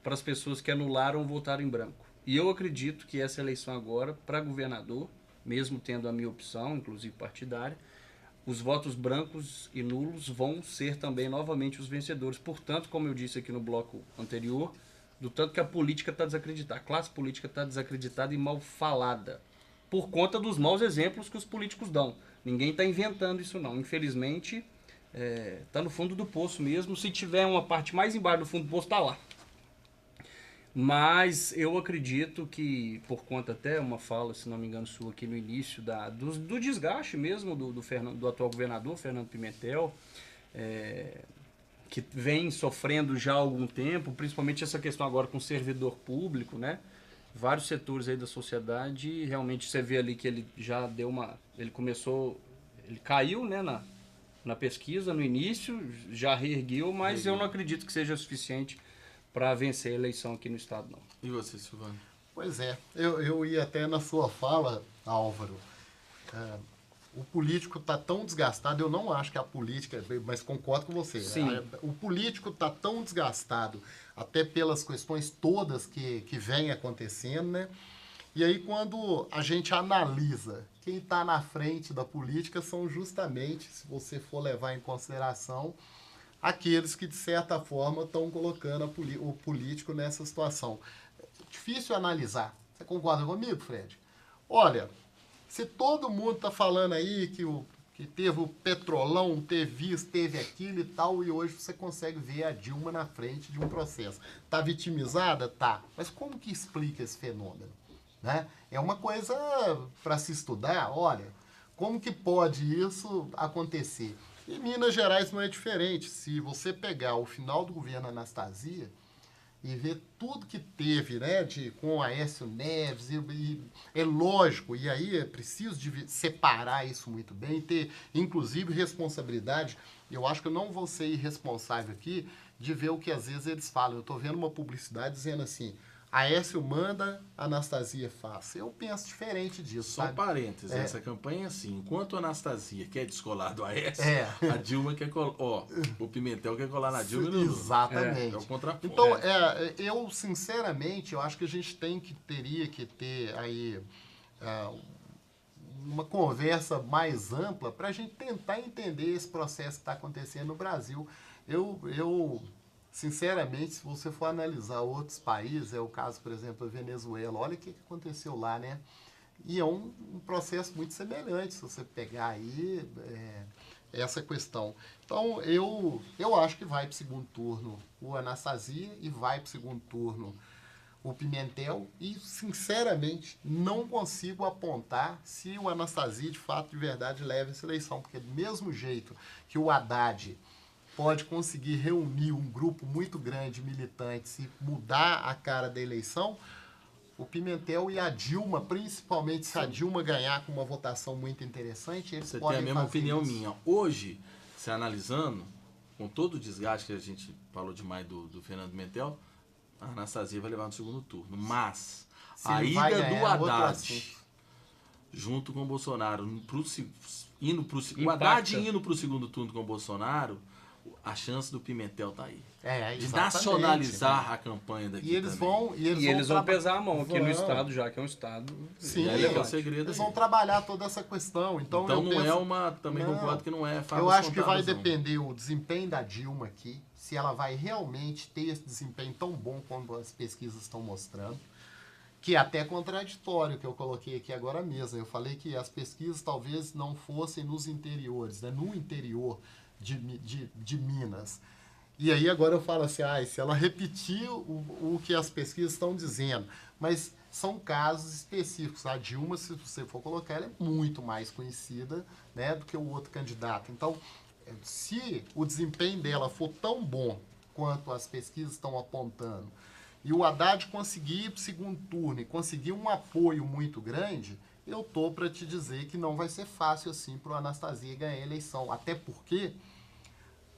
para as pessoas que anularam votar em branco. E eu acredito que essa eleição agora, para governador, mesmo tendo a minha opção, inclusive partidária, os votos brancos e nulos vão ser também novamente os vencedores. Portanto, como eu disse aqui no bloco anterior, do tanto que a política está desacreditada, a classe política está desacreditada e mal falada, por conta dos maus exemplos que os políticos dão. Ninguém está inventando isso não. Infelizmente, está no fundo do poço mesmo. Se tiver uma parte mais embaixo do fundo do poço, está lá. Mas eu acredito que, por conta até uma fala, se não me engano, sua aqui no início, do desgaste mesmo do atual governador, Fernando Pimentel, que vem sofrendo já há algum tempo, principalmente essa questão agora com o servidor público, né? Vários setores aí da sociedade, realmente você vê ali que ele já deu ele caiu, né, na pesquisa, no início, já reergueu, mas eu não acredito que seja suficiente para vencer a eleição aqui no estado, não. E você, Silvano? Pois é, eu ia até na sua fala, Álvaro, o político está tão desgastado, eu não acho que a política, mas concordo com você, Sim. O político está tão desgastado, até pelas questões todas que vêm acontecendo, né? E aí quando a gente analisa quem está na frente da política são justamente, se você for levar em consideração, aqueles que de certa forma estão colocando o político nessa situação. Difícil analisar. Você concorda comigo, Fred? Olha, se todo mundo está falando aí que teve o Petrolão, teve isso, teve aquilo e tal, e hoje você consegue ver a Dilma na frente de um processo. Está vitimizada? Tá. Mas como que explica esse fenômeno? Né? É uma coisa para se estudar. Olha, como que pode isso acontecer? Em Minas Gerais não é diferente. Se você pegar o final do governo Anastasia e ver tudo que teve, né, com Aécio Neves, e é lógico, e aí é preciso separar isso muito bem, ter inclusive responsabilidade. Eu acho que eu não vou ser irresponsável aqui de ver o que às vezes eles falam. Eu estou vendo uma publicidade dizendo assim, Aécio manda, Anastasia faz. Eu penso diferente disso. Só sabe? parênteses, essa campanha é assim, enquanto a Anastasia quer descolar do Aécio, a Dilma quer colar, o Pimentel quer colar na Dilma e no Lula. Exatamente. É o contraponto. Então, eu sinceramente, eu acho que a gente teria que ter aí uma conversa mais ampla para a gente tentar entender esse processo que está acontecendo no Brasil. Eu sinceramente, se você for analisar outros países, é o caso, por exemplo, da Venezuela, olha o que aconteceu lá, né? E é um processo muito semelhante, se você pegar aí essa questão. Então, eu acho que vai para o segundo turno o Anastasia e vai para o segundo turno o Pimentel e, sinceramente, não consigo apontar se o Anastasia, de fato, de verdade, leva essa eleição, porque do mesmo jeito que o Haddad pode conseguir reunir um grupo muito grande de militantes e mudar a cara da eleição, o Pimentel e a Dilma, principalmente se a Dilma ganhar com uma votação muito interessante, eles Você podem tem a mesma fazer opinião isso. minha. Hoje, se analisando, com todo o desgaste que a gente falou demais do Fernando Pimentel, a Anastasia vai levar no segundo turno. Mas Se a ele vai ida ganhar, do outro Haddad assunto. junto com o Bolsonaro, o Impacta. Haddad indo para o segundo turno com o Bolsonaro, a chance do Pimentel tá aí. De Exatamente, nacionalizar né? a campanha daqui. E eles também. vão, Eles vão pesar a mão aqui no Vão. estado, já que é um estado. Sim, E aí é o segredo. eles vão trabalhar toda essa questão. Então Então eu não penso, é uma. Também Não. concordo que não é fácil. Eu acho que vai depender o desempenho da Dilma aqui, se ela vai realmente ter esse desempenho tão bom como as pesquisas estão mostrando, que é até contraditório que eu coloquei aqui agora mesmo. Eu falei que as pesquisas talvez não fossem nos interiores, né? No interior de Minas. E aí agora eu falo assim, se ela repetir o que as pesquisas estão dizendo, mas são casos específicos. A Dilma, se você for colocar, ela é muito mais conhecida, né, do que o outro candidato. Então, se o desempenho dela for tão bom quanto as pesquisas estão apontando, e o Haddad conseguir ir para o segundo turno e conseguir um apoio muito grande, eu tô para te dizer que não vai ser fácil assim para o Anastasia ganhar a eleição. Até porque,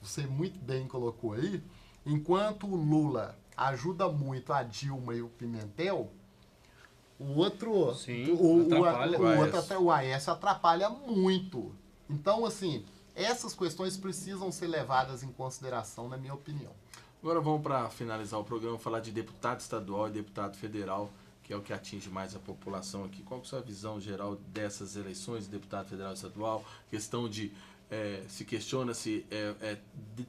você muito bem colocou aí, enquanto o Lula ajuda muito a Dilma e o Pimentel, o outro, Sim, o Aécio atrapalha muito. Então, assim, essas questões precisam ser levadas em consideração, na minha opinião. Agora vamos para finalizar o programa, falar de deputado estadual e deputado federal, que é o que atinge mais a população aqui. Qual que é a sua visão geral dessas eleições de deputado federal e estadual? Questão de se questiona se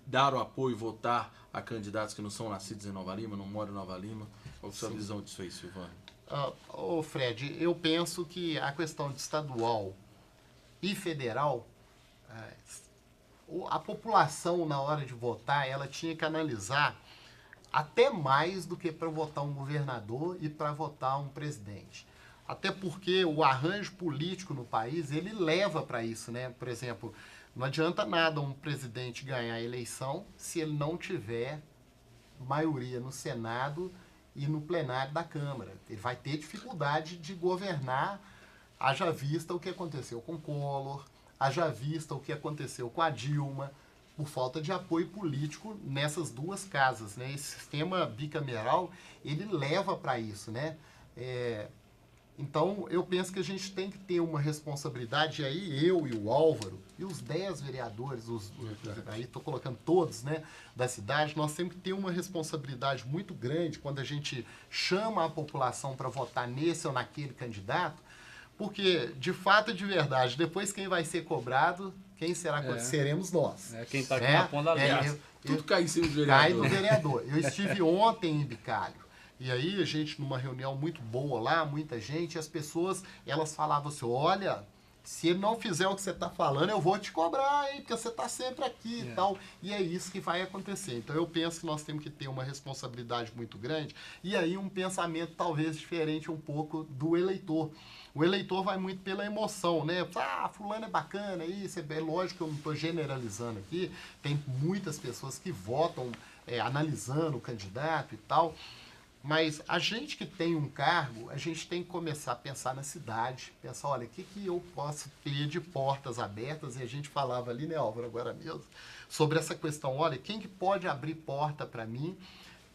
dar o apoio, votar a candidatos que não são nascidos em Nova Lima, não moram em Nova Lima. Qual que é a sua visão disso aí, Silvano? Fred, eu penso que a questão de estadual e federal, a população, na hora de votar, ela tinha que analisar até mais do que para votar um governador e para votar um presidente. Até porque o arranjo político no país, ele leva para isso, né? Por exemplo, não adianta nada um presidente ganhar a eleição se ele não tiver maioria no Senado e no plenário da Câmara. Ele vai ter dificuldade de governar, haja vista o que aconteceu com Collor, haja vista o que aconteceu com a Dilma, por falta de apoio político nessas duas casas, né? Esse sistema bicameral, ele leva para isso, né? Então, eu penso que a gente tem que ter uma responsabilidade, e aí eu e o Álvaro, e os 10 vereadores, aí estou colocando todos, né, da cidade, nós temos que ter uma responsabilidade muito grande quando a gente chama a população para votar nesse ou naquele candidato, porque, de fato e de verdade, depois quem vai ser cobrado, quem será? Seremos nós. Quem está aqui na ponta da linha. Tudo cai em cima do vereador. Cai no vereador. Eu estive ontem em Bicalho. E aí a gente, numa reunião muito boa lá, muita gente, as pessoas, elas falavam assim, olha, se ele não fizer o que você está falando, eu vou te cobrar, hein, porque você está sempre aqui e tal. E é isso que vai acontecer. Então eu penso que nós temos que ter uma responsabilidade muito grande e aí um pensamento talvez diferente um pouco do eleitor. O eleitor vai muito pela emoção, né? Fulano é bacana, isso é lógico que eu não estou generalizando aqui, tem muitas pessoas que votam analisando o candidato e tal. Mas a gente que tem um cargo, a gente tem que começar a pensar na cidade, pensar, olha, o que eu posso ter de portas abertas? E a gente falava ali, né, Álvaro, agora mesmo, sobre essa questão, olha, quem que pode abrir porta para mim,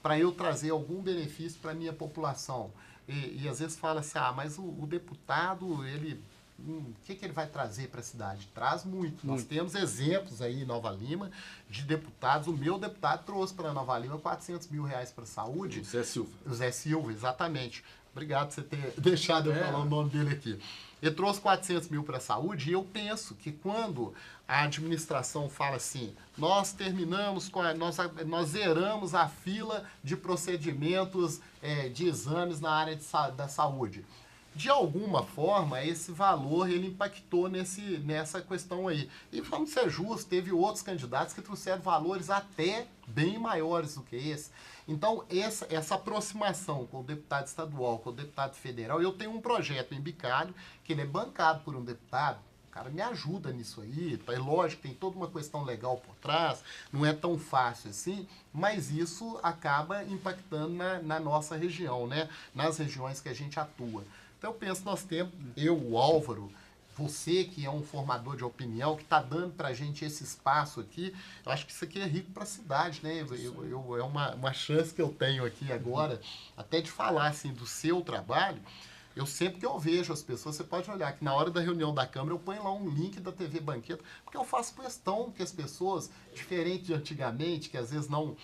para eu trazer algum benefício para a minha população? E às vezes fala assim, mas o deputado, ele... o que ele vai trazer para a cidade? Traz muito. Nós temos exemplos aí em Nova Lima de deputados. O meu deputado trouxe para Nova Lima R$400 mil para a saúde. O Zé Silva. O Zé Silva, exatamente. Obrigado por você ter deixado eu falar o nome dele aqui. Ele trouxe 400 mil para a saúde e eu penso que quando a administração fala assim, nós terminamos, nós zeramos a fila de procedimentos de exames na área da saúde. De alguma forma, esse valor ele impactou nessa questão aí. E vamos ser justos, teve outros candidatos que trouxeram valores até bem maiores do que esse. Então, essa aproximação com o deputado estadual, com o deputado federal, eu tenho um projeto em Bicalho, que ele é bancado por um deputado, o cara me ajuda nisso aí, é lógico, tem toda uma questão legal por trás, não é tão fácil assim, mas isso acaba impactando na nossa região, né? Nas regiões que a gente atua. Então eu penso que nós temos, eu, o Álvaro, você que é um formador de opinião, que está dando para a gente esse espaço aqui, eu acho que isso aqui é rico para a cidade, né? É uma chance que eu tenho aqui agora, até de falar assim, do seu trabalho. Eu sempre que eu vejo as pessoas, você pode olhar que na hora da reunião da Câmara eu ponho lá um link da TV Banqueta, porque eu faço questão que as pessoas, diferente de antigamente, que às vezes não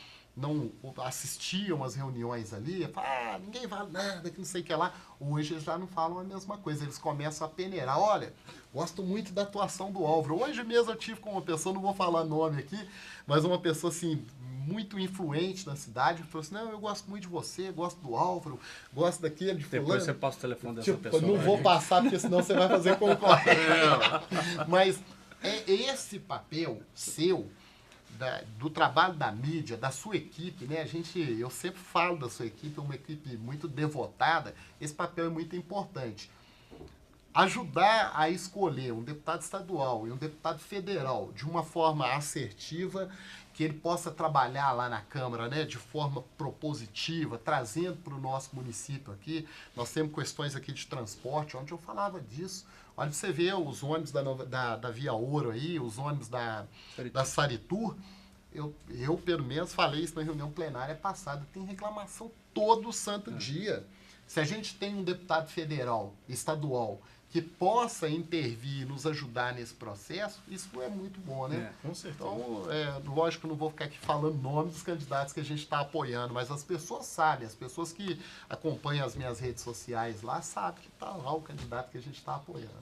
assistiam às reuniões ali, falam, ninguém vale nada, que não sei o que lá. Hoje eles já não falam a mesma coisa, eles começam a peneirar. Olha, gosto muito da atuação do Álvaro. Hoje mesmo eu tive com uma pessoa, não vou falar nome aqui, mas uma pessoa assim, muito influente na cidade, falou assim, não, eu gosto muito de você, gosto do Álvaro, gosto daquele, de fulano. Depois você passa o telefone dessa pessoa. Não vou passar, porque senão você vai fazer concorrência. Mas é esse papel seu, do trabalho da mídia, da sua equipe, né? Eu sempre falo da sua equipe, é uma equipe muito devotada, esse papel é muito importante. Ajudar a escolher um deputado estadual e um deputado federal de uma forma assertiva, que ele possa trabalhar lá na Câmara, né, de forma propositiva, trazendo para o nosso município aqui. Nós temos questões aqui de transporte, onde eu falava disso. Olha, você vê os ônibus da Via Ouro aí, os ônibus da Saritur. Eu, pelo menos, falei isso na reunião plenária passada. Tem reclamação todo santo dia. Se a gente tem um deputado federal, estadual, que possa intervir e nos ajudar nesse processo, isso é muito bom, né? Com certeza. Então, lógico que eu não vou ficar aqui falando o nome dos candidatos que a gente está apoiando, mas as pessoas sabem, as pessoas que acompanham as minhas redes sociais lá, sabem que está lá o candidato que a gente está apoiando.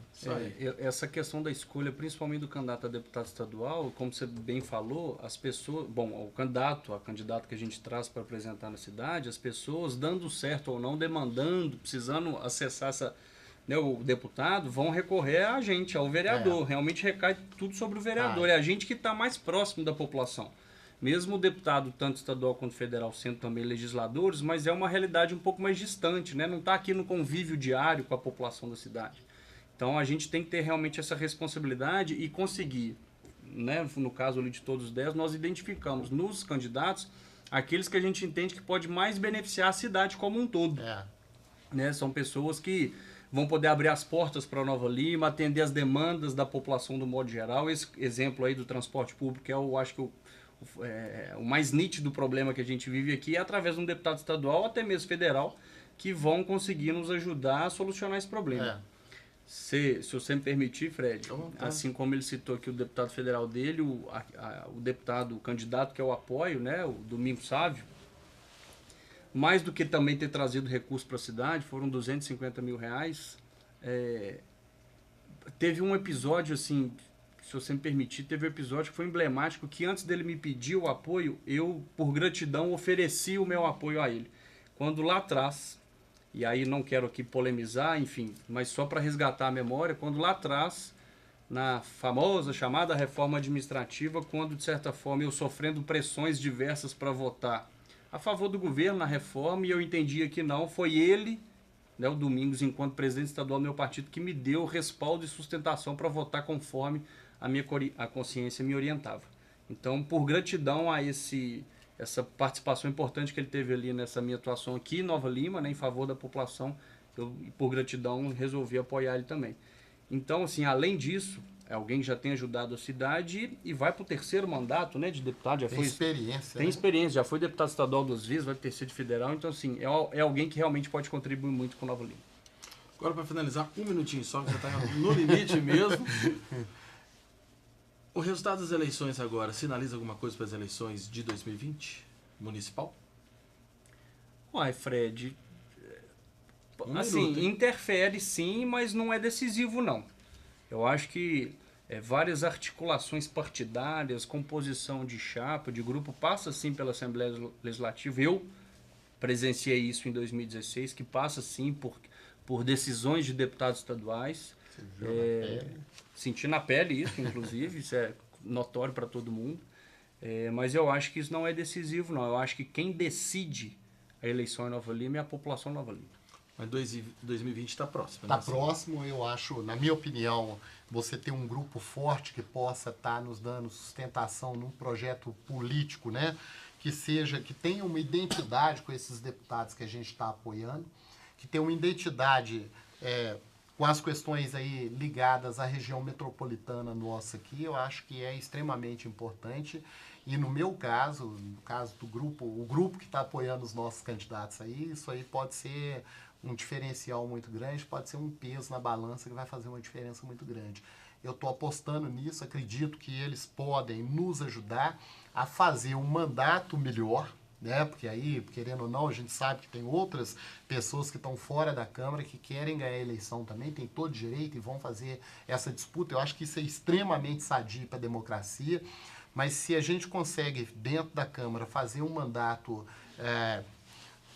Essa questão da escolha, principalmente do candidato a deputado estadual, como você bem falou, as pessoas, o candidato, a candidata que a gente traz para apresentar na cidade, as pessoas dando certo ou não, demandando, precisando acessar o deputado, vão recorrer a gente, ao vereador. Realmente recai tudo sobre o vereador. É a gente que está mais próximo da população. Mesmo o deputado, tanto estadual quanto federal, sendo também legisladores, mas é uma realidade um pouco mais distante, né? Não está aqui no convívio diário com a população da cidade. Então a gente tem que ter realmente essa responsabilidade e conseguir, né? No caso ali de todos os 10, nós identificamos nos candidatos aqueles que a gente entende que pode mais beneficiar a cidade como um todo. né? São pessoas que vão poder abrir as portas para Nova Lima, atender as demandas da população do modo geral. Esse exemplo aí do transporte público acho que o mais nítido problema que a gente vive aqui é através de um deputado estadual ou até mesmo federal que vão conseguir nos ajudar a solucionar esse problema. Se você me permitir, Fred, assim como ele citou aqui o deputado federal dele, o candidato que eu apoio, né, o Domingos Sávio, mais do que também ter trazido recursos para a cidade, foram 250 mil reais. Teve um episódio, assim, se você me permitir, teve um episódio que foi emblemático, que antes dele me pedir o apoio, eu, por gratidão, ofereci o meu apoio a ele. Quando lá atrás, e aí não quero aqui polemizar, enfim, mas só para resgatar a memória, quando lá atrás, na famosa chamada reforma administrativa, quando, de certa forma, eu sofrendo pressões diversas para votar a favor do governo na reforma, e eu entendia que não, foi ele, né, o Domingos, enquanto presidente estadual do meu partido, que me deu respaldo e sustentação para votar conforme a consciência me orientava. Então, por gratidão a essa participação importante que ele teve ali nessa minha atuação aqui em Nova Lima, né, em favor da população, eu, por gratidão, resolvi apoiar ele também. Então, assim, além disso, é alguém que já tem ajudado a cidade e vai para o 3º mandato, né, de deputado. Já tem foi, experiência. Tem, né, experiência, já foi deputado estadual 2 vezes, vai para o 3º de federal. Então, assim, é alguém que realmente pode contribuir muito com Nova Lima. Agora, para finalizar, um minutinho só, que já está no limite mesmo. O resultado das eleições agora sinaliza alguma coisa para as eleições de 2020, municipal? Uai, Fred, assim, interfere sim, mas não é decisivo não. Eu acho que várias articulações partidárias, composição de chapa, de grupo, passa sim pela Assembleia Legislativa. Eu presenciei isso em 2016, que passa sim por decisões de deputados estaduais. Senti na pele isso, inclusive, isso é notório para todo mundo. Mas eu acho que isso não é decisivo, não. Eu acho que quem decide a eleição em Nova Lima é a população de Nova Lima. Mas 2020 está próximo. Está próximo, eu acho, na minha opinião, você ter um grupo forte que possa estar nos dando sustentação num projeto político, né? Que tenha uma identidade com esses deputados que a gente está apoiando, que tenha uma identidade com as questões aí ligadas à região metropolitana nossa aqui, eu acho que é extremamente importante. E no meu caso, no caso do grupo, o grupo que está apoiando os nossos candidatos aí, isso aí pode ser um diferencial muito grande, pode ser um peso na balança que vai fazer uma diferença muito grande. Eu estou apostando nisso, acredito que eles podem nos ajudar a fazer um mandato melhor, né? Porque aí, querendo ou não, a gente sabe que tem outras pessoas que estão fora da Câmara que querem ganhar a eleição também, tem todo direito e vão fazer essa disputa. Eu acho que isso é extremamente sadio para a democracia, mas se a gente consegue, dentro da Câmara, fazer um mandato,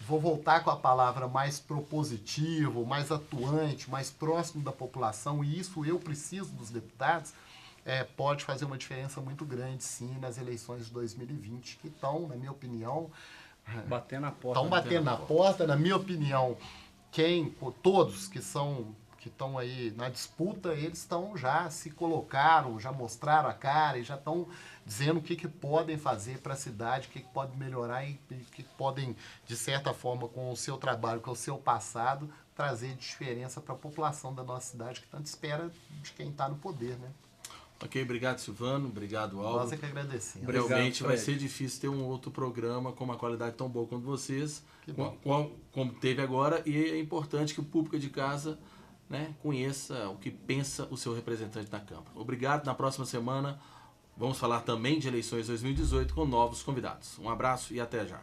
vou voltar com a palavra, mais propositivo, mais atuante, mais próximo da população, e isso eu preciso dos deputados, pode fazer uma diferença muito grande, sim, nas eleições de 2020, que estão, na minha opinião... batendo na porta. Estão batendo na porta, na minha opinião, todos que estão aí na disputa, eles já se colocaram, já mostraram a cara e já estão dizendo o que podem fazer para a cidade, o que podem melhorar e o que podem, de certa forma, com o seu trabalho, com o seu passado, trazer diferença para a população da nossa cidade, que tanto espera de quem está no poder, né? Ok, obrigado, Silvano, obrigado, Álvaro. Nós é que agradecemos. Realmente vai ser difícil ter um outro programa com uma qualidade tão boa quanto vocês, como teve agora, e é importante que o público de casa, né, conheça o que pensa o seu representante na Câmara. Obrigado. Na próxima semana vamos falar também de eleições 2018 com novos convidados. Um abraço e até já.